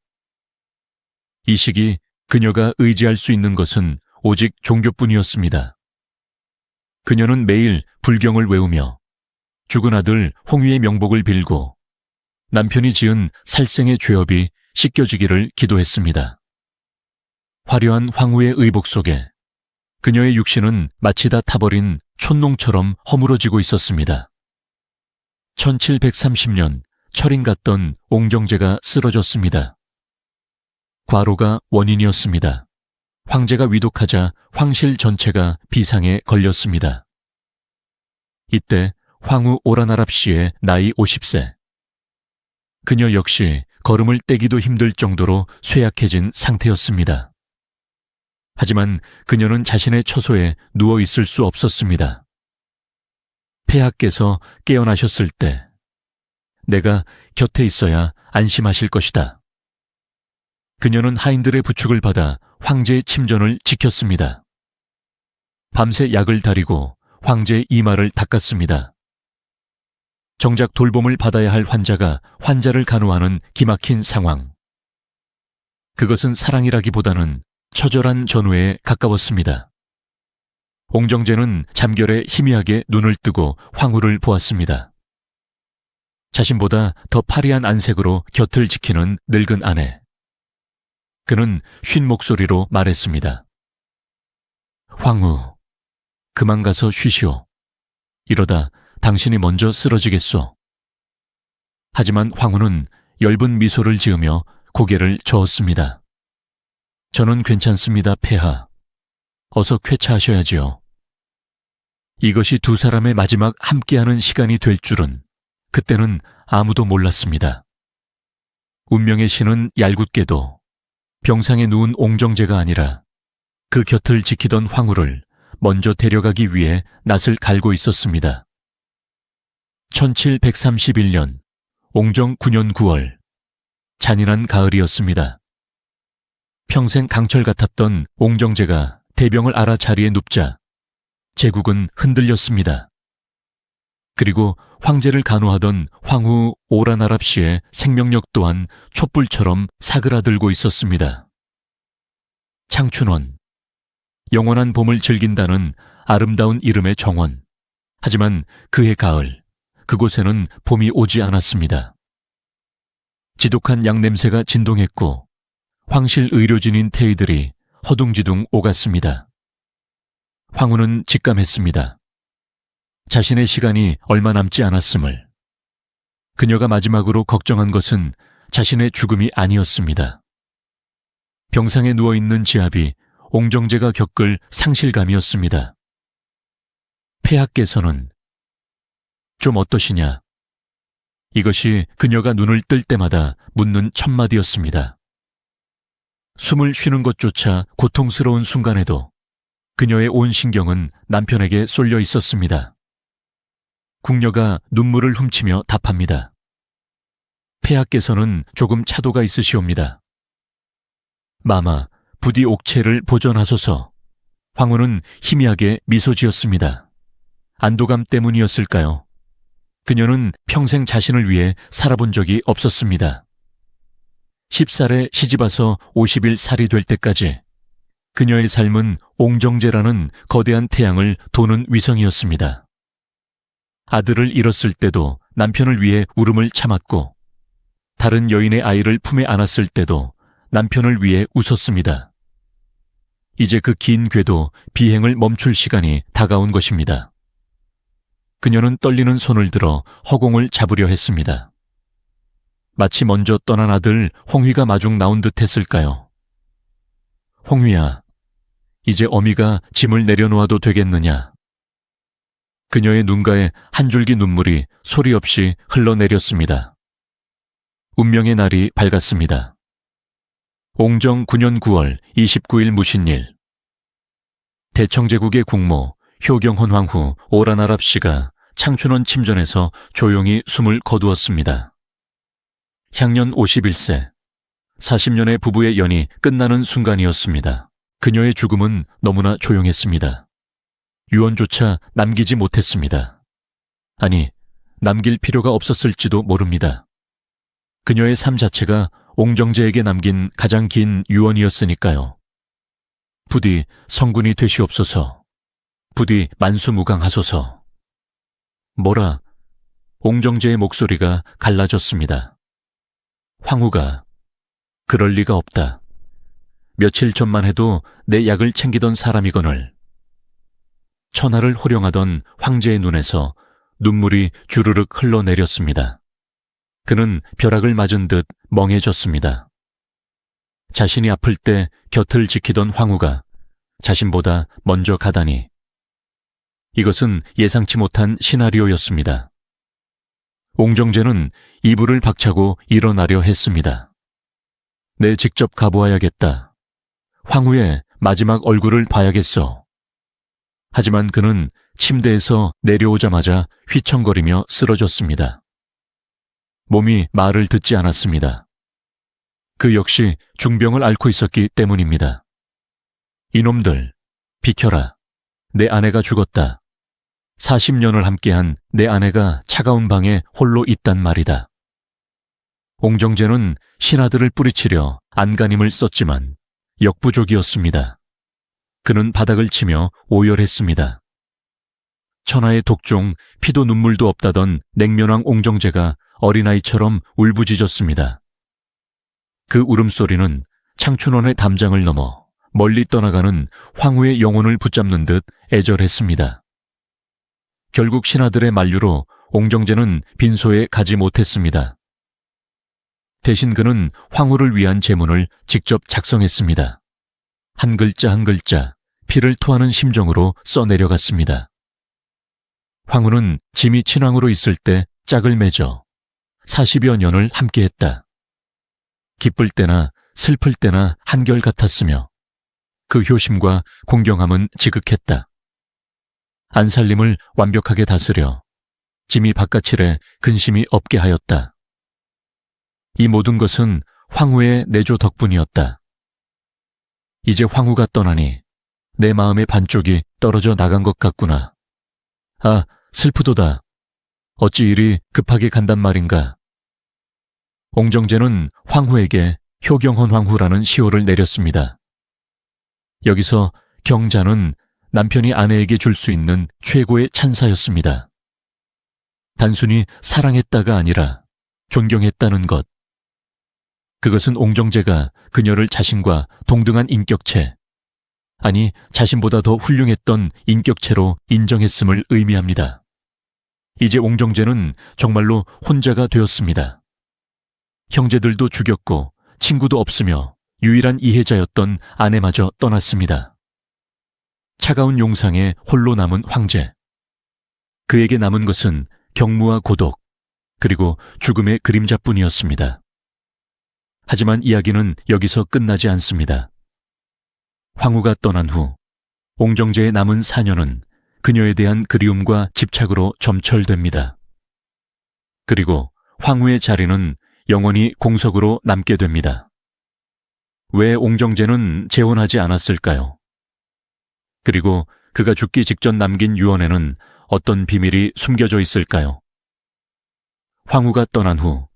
이 시기 그녀가 의지할 수 있는 것은 오직 종교뿐이었습니다. 그녀는 매일 불경을 외우며 죽은 아들 홍위의 명복을 빌고 남편이 지은 살생의 죄업이 씻겨지기를 기도했습니다. 화려한 황후의 의복 속에 그녀의 육신은 마치 다 타버린 촌농처럼 허물어지고 있었습니다. 1730년 철인 같던 옹정제가 쓰러졌습니다. 과로가 원인이었습니다. 황제가 위독하자 황실 전체가 비상에 걸렸습니다. 이때 황후 오라나랍 씨의 나이 50세. 그녀 역시 걸음을 떼기도 힘들 정도로 쇠약해진 상태였습니다. 하지만 그녀는 자신의 처소에 누워 있을 수 없었습니다. 폐하께서 깨어나셨을 때 내가 곁에 있어야 안심하실 것이다. 그녀는 하인들의 부축을 받아 황제의 침전을 지켰습니다. 밤새 약을 다리고 황제의 이마를 닦았습니다. 정작 돌봄을 받아야 할 환자가 환자를 간호하는 기막힌 상황. 그것은 사랑이라기보다는 처절한 전우에 가까웠습니다. 옹정제는 잠결에 희미하게 눈을 뜨고 황후를 보았습니다. 자신보다 더 파리한 안색으로 곁을 지키는 늙은 아내. 그는 쉰 목소리로 말했습니다. 황후, 그만 가서 쉬시오. 이러다 당신이 먼저 쓰러지겠소. 하지만 황후는 엷은 미소를 지으며 고개를 저었습니다. 저는 괜찮습니다, 폐하. 어서 쾌차하셔야지요. 이것이 두 사람의 마지막 함께하는 시간이 될 줄은 그때는 아무도 몰랐습니다. 운명의 신은 얄궂게도 병상에 누운 옹정제가 아니라 그 곁을 지키던 황후를 먼저 데려가기 위해 낯을 갈고 있었습니다. 1731년 옹정 9년 9월 잔인한 가을이었습니다. 평생 강철 같았던 옹정제가 대병을 알아 자리에 눕자 제국은 흔들렸습니다. 그리고 황제를 간호하던 황후 오라나랍 씨의 생명력 또한 촛불처럼 사그라들고 있었습니다. 창춘원, 영원한 봄을 즐긴다는 아름다운 이름의 정원. 하지만 그해 가을, 그곳에는 봄이 오지 않았습니다. 지독한 양냄새가 진동했고 황실 의료진인 태의들이 허둥지둥 오갔습니다. 황후는 직감했습니다. 자신의 시간이 얼마 남지 않았음을. 그녀가 마지막으로 걱정한 것은 자신의 죽음이 아니었습니다. 병상에 누워있는 지압이 옹정제가 겪을 상실감이었습니다. 폐하께서는 좀 어떠시냐? 이것이 그녀가 눈을 뜰 때마다 묻는 첫마디였습니다. 숨을 쉬는 것조차 고통스러운 순간에도 그녀의 온 신경은 남편에게 쏠려 있었습니다. 궁녀가 눈물을 훔치며 답합니다. 폐하께서는 조금 차도가 있으시옵니다. 마마, 부디 옥체를 보전하소서. 황후는 희미하게 미소 지었습니다. 안도감 때문이었을까요? 그녀는 평생 자신을 위해 살아본 적이 없었습니다. 10살에 시집와서 50일 살이 될 때까지 그녀의 삶은 옹정제라는 거대한 태양을 도는 위성이었습니다. 아들을 잃었을 때도 남편을 위해 울음을 참았고, 다른 여인의 아이를 품에 안았을 때도 남편을 위해 웃었습니다. 이제 그 긴 궤도 비행을 멈출 시간이 다가온 것입니다. 그녀는 떨리는 손을 들어 허공을 잡으려 했습니다. 마치 먼저 떠난 아들 홍휘가 마중 나온 듯 했을까요? 홍휘야, 이제 어미가 짐을 내려놓아도 되겠느냐? 그녀의 눈가에 한 줄기 눈물이 소리 없이 흘러내렸습니다. 운명의 날이 밝았습니다. 옹정 9년 9월 29일 무신일. 대청제국의 국모 효경헌 황후 오라나랍 씨가 창춘원 침전에서 조용히 숨을 거두었습니다. 향년 51세, 40년의 부부의 연이 끝나는 순간이었습니다. 그녀의 죽음은 너무나 조용했습니다. 유언조차 남기지 못했습니다. 아니, 남길 필요가 없었을지도 모릅니다. 그녀의 삶 자체가 옹정제에게 남긴 가장 긴 유언이었으니까요. 부디 성군이 되시옵소서. 부디 만수무강하소서. 뭐라? 옹정제의 목소리가 갈라졌습니다. 황후가, 그럴 리가 없다. 며칠 전만 해도 내 약을 챙기던 사람이거늘. 천하를 호령하던 황제의 눈에서 눈물이 주르륵 흘러내렸습니다. 그는 벼락을 맞은 듯 멍해졌습니다. 자신이 아플 때 곁을 지키던 황후가 자신보다 먼저 가다니. 이것은 예상치 못한 시나리오였습니다. 옹정제는 이불을 박차고 일어나려 했습니다. 내 직접 가보아야겠다. 황후의 마지막 얼굴을 봐야겠어. 하지만 그는 침대에서 내려오자마자 휘청거리며 쓰러졌습니다. 몸이 말을 듣지 않았습니다. 그 역시 중병을 앓고 있었기 때문입니다. 이놈들, 비켜라. 내 아내가 죽었다. 40년을 함께한 내 아내가 차가운 방에 홀로 있단 말이다. 옹정제는 신하들을 뿌리치려 안간힘을 썼지만 역부족이었습니다. 그는 바닥을 치며 오열했습니다. 천하의 독종, 피도 눈물도 없다던 냉면왕 옹정제가 어린아이처럼 울부짖었습니다. 그 울음소리는 창춘원의 담장을 넘어 멀리 떠나가는 황후의 영혼을 붙잡는 듯 애절했습니다. 결국 신하들의 만류로 옹정제는 빈소에 가지 못했습니다. 대신 그는 황후를 위한 제문을 직접 작성했습니다. 한 글자 한 글자 피를 토하는 심정으로 써내려갔습니다. 황후는 짐이 친왕으로 있을 때 짝을 맺어 40여 년을 함께했다. 기쁠 때나 슬플 때나 한결같았으며 그 효심과 공경함은 지극했다. 안살림을 완벽하게 다스려 짐이 바깥일에 근심이 없게 하였다. 이 모든 것은 황후의 내조 덕분이었다. 이제 황후가 떠나니 내 마음의 반쪽이 떨어져 나간 것 같구나. 아, 슬프도다. 어찌 이리 급하게 간단 말인가. 옹정제는 황후에게 효경헌 황후라는 시호를 내렸습니다. 여기서 경자는 남편이 아내에게 줄 수 있는 최고의 찬사였습니다. 단순히 사랑했다가 아니라 존경했다는 것. 그것은 옹정제가 그녀를 자신과 동등한 인격체, 아니 자신보다 더 훌륭했던 인격체로 인정했음을 의미합니다. 이제 옹정제는 정말로 혼자가 되었습니다. 형제들도 죽였고 친구도 없으며 유일한 이해자였던 아내마저 떠났습니다. 차가운 용상에 홀로 남은 황제. 그에게 남은 것은 경무와 고독, 그리고 죽음의 그림자뿐이었습니다. 하지만 이야기는 여기서 끝나지 않습니다. 황후가 떠난 후 옹정제의 남은 4년은 그녀에 대한 그리움과 집착으로 점철됩니다. 그리고 황후의 자리는 영원히 공석으로 남게 됩니다. 왜 옹정제는 재혼하지 않았을까요? 그리고 그가 죽기 직전 남긴 유언에는 어떤 비밀이 숨겨져 있을까요? 황후가 떠난 후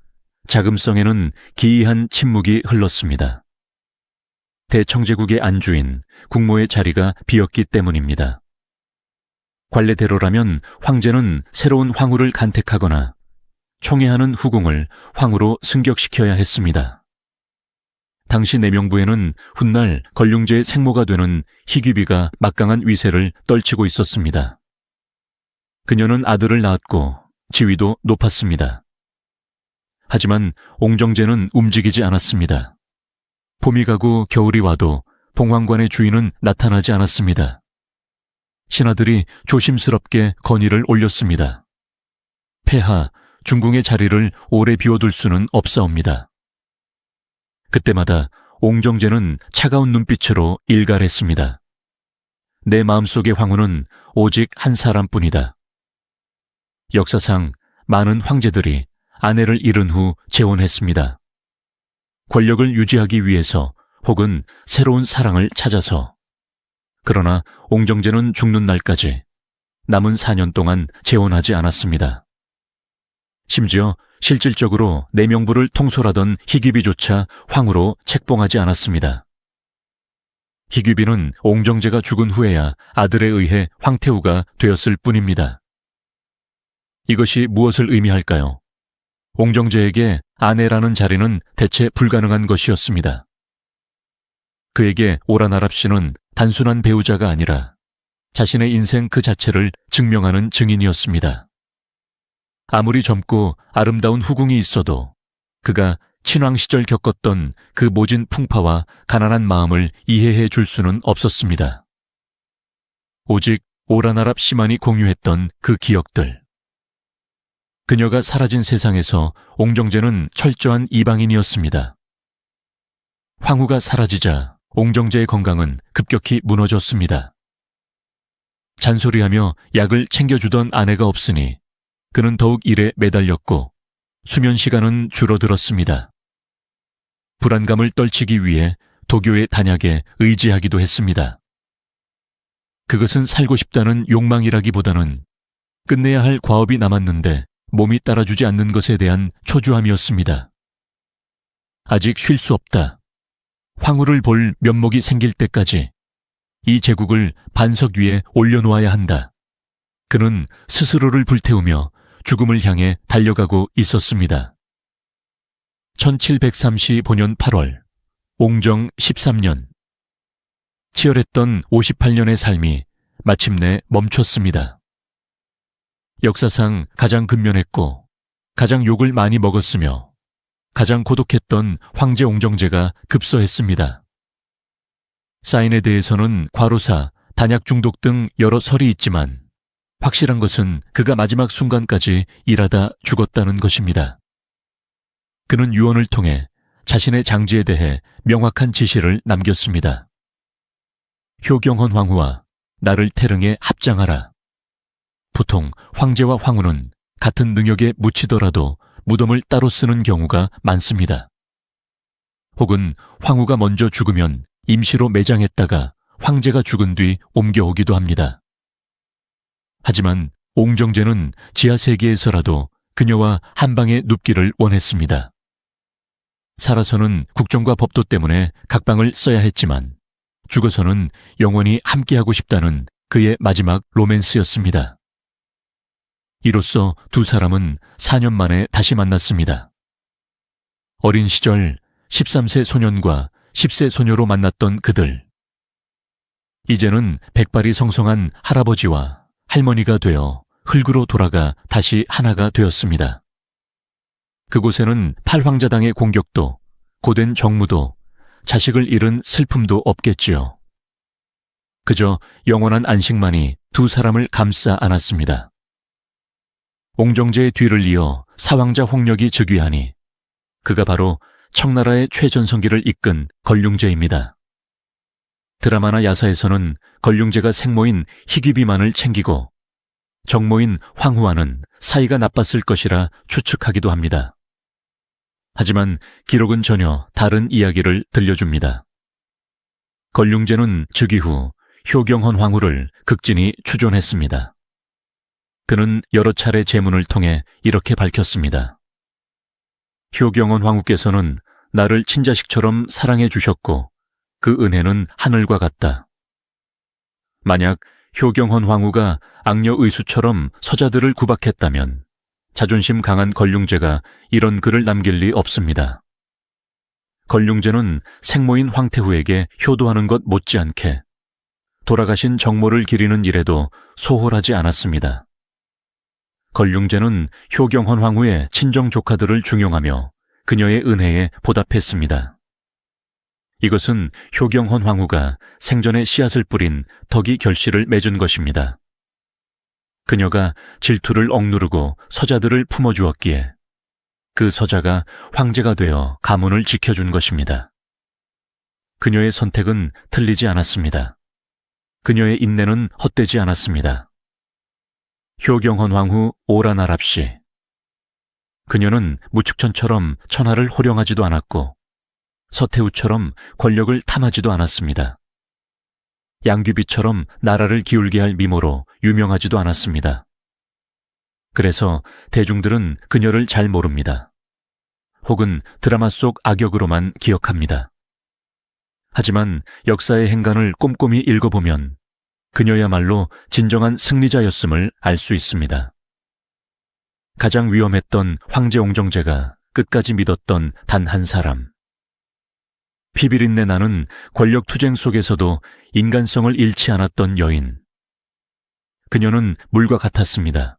자금성에는 기이한 침묵이 흘렀습니다. 대청제국의 안주인 국모의 자리가 비었기 때문입니다. 관례대로라면 황제는 새로운 황후를 간택하거나 총애하는 후궁을 황후로 승격시켜야 했습니다. 당시 내명부에는 훗날 걸륭제의 생모가 되는 희귀비가 막강한 위세를 떨치고 있었습니다. 그녀는 아들을 낳았고 지위도 높았습니다. 하지만 옹정제는 움직이지 않았습니다. 봄이 가고 겨울이 와도 봉황관의 주인은 나타나지 않았습니다. 신하들이 조심스럽게 건의를 올렸습니다. 폐하, 중궁의 자리를 오래 비워둘 수는 없사옵니다. 그때마다 옹정제는 차가운 눈빛으로 일갈했습니다. 내 마음속의 황후는 오직 한 사람뿐이다. 역사상 많은 황제들이 아내를 잃은 후 재혼했습니다. 권력을 유지하기 위해서 혹은 새로운 사랑을 찾아서. 그러나 옹정제는 죽는 날까지 남은 4년 동안 재혼하지 않았습니다. 심지어 실질적으로 내명부를 통솔하던 희귀비조차 황후로 책봉하지 않았습니다. 희귀비는 옹정제가 죽은 후에야 아들에 의해 황태후가 되었을 뿐입니다. 이것이 무엇을 의미할까요? 옹정제에게 아내라는 자리는 대체 불가능한 것이었습니다. 그에게 오라나랍 씨는 단순한 배우자가 아니라 자신의 인생 그 자체를 증명하는 증인이었습니다. 아무리 젊고 아름다운 후궁이 있어도 그가 친왕 시절 겪었던 그 모진 풍파와 가난한 마음을 이해해 줄 수는 없었습니다. 오직 오라나랍 씨만이 공유했던 그 기억들. 그녀가 사라진 세상에서 옹정제는 철저한 이방인이었습니다. 황후가 사라지자 옹정제의 건강은 급격히 무너졌습니다. 잔소리하며 약을 챙겨주던 아내가 없으니 그는 더욱 일에 매달렸고 수면 시간은 줄어들었습니다. 불안감을 떨치기 위해 도교의 단약에 의지하기도 했습니다. 그것은 살고 싶다는 욕망이라기보다는 끝내야 할 과업이 남았는데 몸이 따라주지 않는 것에 대한 초조함이었습니다. 아직 쉴 수 없다. 황후를 볼 면목이 생길 때까지 이 제국을 반석 위에 올려놓아야 한다. 그는 스스로를 불태우며 죽음을 향해 달려가고 있었습니다. 1735년 8월, 옹정 13년. 치열했던 58년의 삶이 마침내 멈췄습니다. 역사상 가장 근면했고 가장 욕을 많이 먹었으며 가장 고독했던 황제 옹정제가 급서했습니다. 사인에 대해서는 과로사, 단약 중독 등 여러 설이 있지만 확실한 것은 그가 마지막 순간까지 일하다 죽었다는 것입니다. 그는 유언을 통해 자신의 장지에 대해 명확한 지시를 남겼습니다. 효경헌 황후와 나를 태릉에 합장하라. 보통 황제와 황후는 같은 능역에 묻히더라도 무덤을 따로 쓰는 경우가 많습니다. 혹은 황후가 먼저 죽으면 임시로 매장했다가 황제가 죽은 뒤 옮겨오기도 합니다. 하지만 옹정제는 지하세계에서라도 그녀와 한 방에 눕기를 원했습니다. 살아서는 국정과 법도 때문에 각방을 써야 했지만 죽어서는 영원히 함께하고 싶다는 그의 마지막 로맨스였습니다. 이로써 두 사람은 4년 만에 다시 만났습니다. 어린 시절 13세 소년과 10세 소녀로 만났던 그들. 이제는 백발이 성성한 할아버지와 할머니가 되어 흙으로 돌아가 다시 하나가 되었습니다. 그곳에는 팔황자당의 공격도 고된 정무도 자식을 잃은 슬픔도 없겠지요. 그저 영원한 안식만이 두 사람을 감싸 안았습니다. 옹정제의 뒤를 이어 사황자 홍력이 즉위하니 그가 바로 청나라의 최전성기를 이끈 걸륭제입니다. 드라마나 야사에서는 걸륭제가 생모인 희귀비만을 챙기고 정모인 황후와는 사이가 나빴을 것이라 추측하기도 합니다. 하지만 기록은 전혀 다른 이야기를 들려줍니다. 걸륭제는 즉위 후 효경헌 황후를 극진히 추존했습니다. 그는 여러 차례 제문을 통해 이렇게 밝혔습니다. 효경헌 황후께서는 나를 친자식처럼 사랑해 주셨고 그 은혜는 하늘과 같다. 만약 효경헌 황후가 악녀 의수처럼 서자들을 구박했다면 자존심 강한 걸륭제가 이런 글을 남길 리 없습니다. 걸륭제는 생모인 황태후에게 효도하는 것 못지않게 돌아가신 정모를 기리는 일에도 소홀하지 않았습니다. 걸륭제는 효경헌 황후의 친정 조카들을 중용하며 그녀의 은혜에 보답했습니다. 이것은 효경헌 황후가 생전에 씨앗을 뿌린 덕이 결실을 맺은 것입니다. 그녀가 질투를 억누르고 서자들을 품어주었기에 그 서자가 황제가 되어 가문을 지켜준 것입니다. 그녀의 선택은 틀리지 않았습니다. 그녀의 인내는 헛되지 않았습니다. 효경헌 황후 오라나랍시. 그녀는 무축천처럼 천하를 호령하지도 않았고 서태후처럼 권력을 탐하지도 않았습니다. 양귀비처럼 나라를 기울게 할 미모로 유명하지도 않았습니다. 그래서 대중들은 그녀를 잘 모릅니다. 혹은 드라마 속 악역으로만 기억합니다. 하지만 역사의 행간을 꼼꼼히 읽어보면 그녀야말로 진정한 승리자였음을 알 수 있습니다. 가장 위험했던 황제 옹정제가 끝까지 믿었던 단 한 사람. 피비린내 나는 권력 투쟁 속에서도 인간성을 잃지 않았던 여인. 그녀는 물과 같았습니다.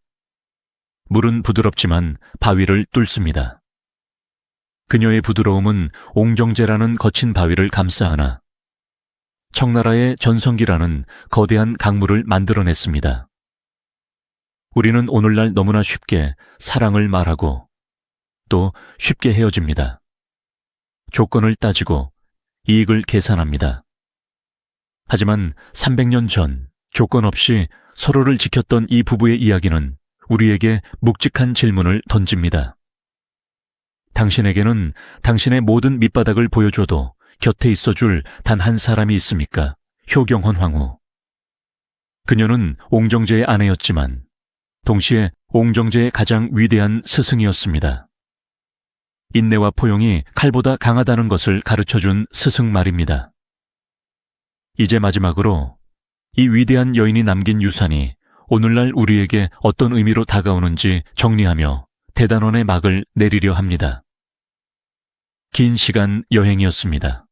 물은 부드럽지만 바위를 뚫습니다. 그녀의 부드러움은 옹정제라는 거친 바위를 감싸 안아 청나라의 전성기라는 거대한 강물을 만들어냈습니다. 우리는 오늘날 너무나 쉽게 사랑을 말하고 또 쉽게 헤어집니다. 조건을 따지고 이익을 계산합니다. 하지만 300년 전 조건 없이 서로를 지켰던 이 부부의 이야기는 우리에게 묵직한 질문을 던집니다. 당신에게는 당신의 모든 밑바닥을 보여줘도 곁에 있어줄 단 한 사람이 있습니까? 효경헌 황후. 그녀는 옹정제의 아내였지만 동시에 옹정제의 가장 위대한 스승이었습니다. 인내와 포용이 칼보다 강하다는 것을 가르쳐준 스승 말입니다. 이제 마지막으로 이 위대한 여인이 남긴 유산이 오늘날 우리에게 어떤 의미로 다가오는지 정리하며 대단원의 막을 내리려 합니다. 긴 시간 여행이었습니다.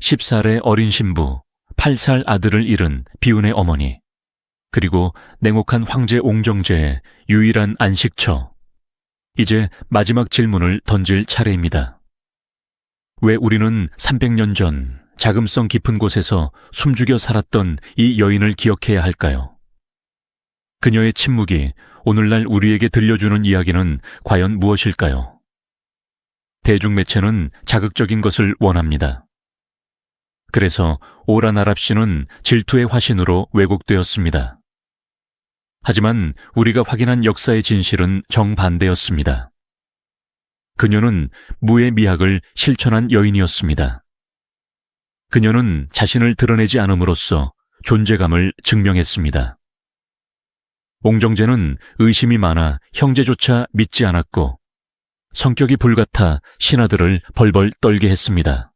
10살의 어린 신부, 8살 아들을 잃은 비운의 어머니, 그리고 냉혹한 황제 옹정제의 유일한 안식처. 이제 마지막 질문을 던질 차례입니다. 왜 우리는 300년 전 자금성 깊은 곳에서 숨죽여 살았던 이 여인을 기억해야 할까요? 그녀의 침묵이 오늘날 우리에게 들려주는 이야기는 과연 무엇일까요? 대중매체는 자극적인 것을 원합니다. 그래서 오라나랍시는 질투의 화신으로 왜곡되었습니다. 하지만 우리가 확인한 역사의 진실은 정반대였습니다. 그녀는 무의 미학을 실천한 여인이었습니다. 그녀는 자신을 드러내지 않음으로써 존재감을 증명했습니다. 옹정제는 의심이 많아 형제조차 믿지 않았고 성격이 불같아 신하들을 벌벌 떨게 했습니다.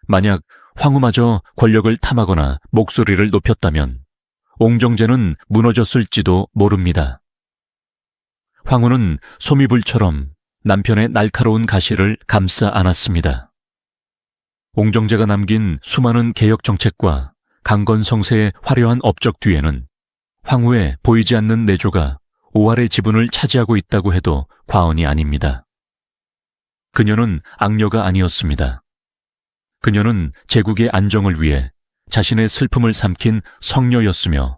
만약 황후마저 권력을 탐하거나 목소리를 높였다면 옹정제는 무너졌을지도 모릅니다. 황후는 소미불처럼 남편의 날카로운 가시를 감싸 안았습니다. 옹정제가 남긴 수많은 개혁 정책과 강건성세의 화려한 업적 뒤에는 황후의 보이지 않는 내조가 오할의 지분을 차지하고 있다고 해도 과언이 아닙니다. 그녀는 악녀가 아니었습니다. 그녀는 제국의 안정을 위해 자신의 슬픔을 삼킨 성녀였으며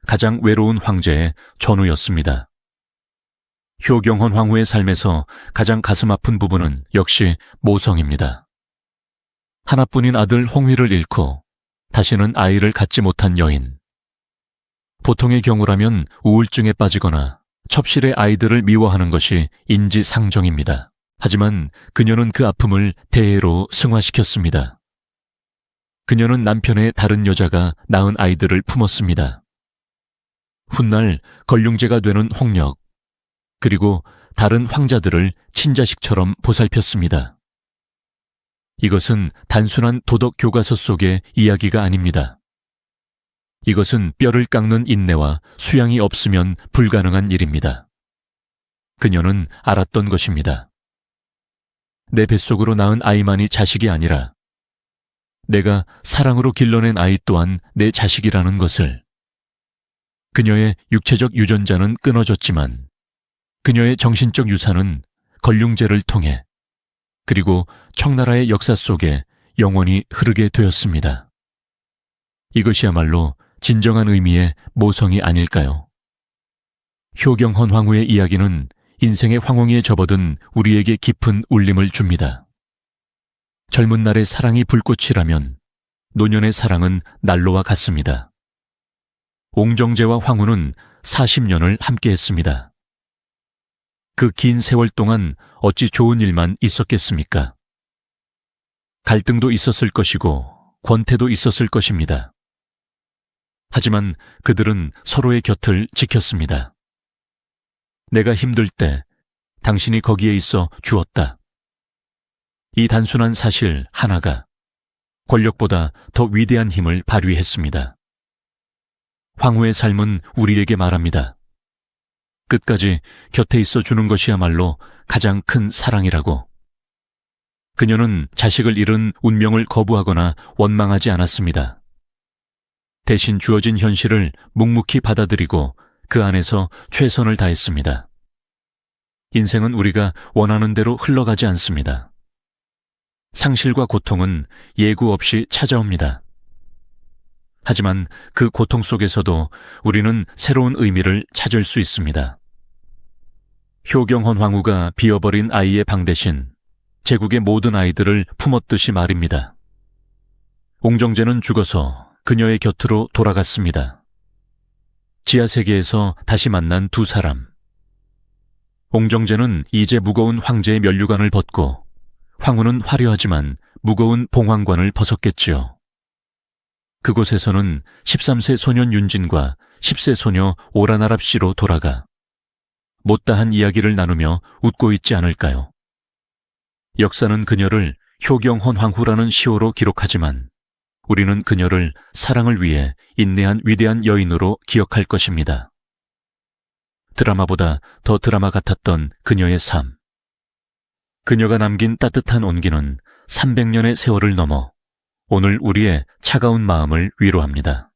가장 외로운 황제의 전우였습니다. 효경헌 황후의 삶에서 가장 가슴 아픈 부분은 역시 모성입니다. 하나뿐인 아들 홍휘를 잃고 다시는 아이를 갖지 못한 여인. 보통의 경우라면 우울증에 빠지거나 첩실의 아이들을 미워하는 것이 인지상정입니다. 하지만 그녀는 그 아픔을 대해로 승화시켰습니다. 그녀는 남편의 다른 여자가 낳은 아이들을 품었습니다. 훗날 걸륭제가 되는 홍역, 그리고 다른 황자들을 친자식처럼 보살폈습니다. 이것은 단순한 도덕 교과서 속의 이야기가 아닙니다. 이것은 뼈를 깎는 인내와 수양이 없으면 불가능한 일입니다. 그녀는 알았던 것입니다. 내 뱃속으로 낳은 아이만이 자식이 아니라 내가 사랑으로 길러낸 아이 또한 내 자식이라는 것을. 그녀의 육체적 유전자는 끊어졌지만 그녀의 정신적 유산은 걸륭제를 통해 그리고 청나라의 역사 속에 영원히 흐르게 되었습니다. 이것이야말로 진정한 의미의 모성이 아닐까요? 효경헌 황후의 이야기는 인생의 황홍이에 접어든 우리에게 깊은 울림을 줍니다. 젊은 날의 사랑이 불꽃이라면 노년의 사랑은 난로와 같습니다. 옹정제와 황후는 40년을 함께했습니다. 그 긴 세월 동안 어찌 좋은 일만 있었겠습니까? 갈등도 있었을 것이고 권태도 있었을 것입니다. 하지만 그들은 서로의 곁을 지켰습니다. 내가 힘들 때 당신이 거기에 있어 주었다. 이 단순한 사실 하나가 권력보다 더 위대한 힘을 발휘했습니다. 황후의 삶은 우리에게 말합니다. 끝까지 곁에 있어 주는 것이야말로 가장 큰 사랑이라고. 그녀는 자식을 잃은 운명을 거부하거나 원망하지 않았습니다. 대신 주어진 현실을 묵묵히 받아들이고 그 안에서 최선을 다했습니다. 인생은 우리가 원하는 대로 흘러가지 않습니다. 상실과 고통은 예고 없이 찾아옵니다. 하지만 그 고통 속에서도 우리는 새로운 의미를 찾을 수 있습니다. 효경헌 황후가 비어버린 아이의 방 대신 제국의 모든 아이들을 품었듯이 말입니다. 옹정제는 죽어서 그녀의 곁으로 돌아갔습니다. 지하세계에서 다시 만난 두 사람. 옹정제는 이제 무거운 황제의 면류관을 벗고 황후는 화려하지만 무거운 봉황관을 벗었겠지요. 그곳에서는 13세 소년 윤진과 10세 소녀 오라나랍 씨로 돌아가 못다한 이야기를 나누며 웃고 있지 않을까요? 역사는 그녀를 효경헌 황후라는 시호로 기록하지만 우리는 그녀를 사랑을 위해 인내한 위대한 여인으로 기억할 것입니다. 드라마보다 더 드라마 같았던 그녀의 삶. 그녀가 남긴 따뜻한 온기는 300년의 세월을 넘어 오늘 우리의 차가운 마음을 위로합니다.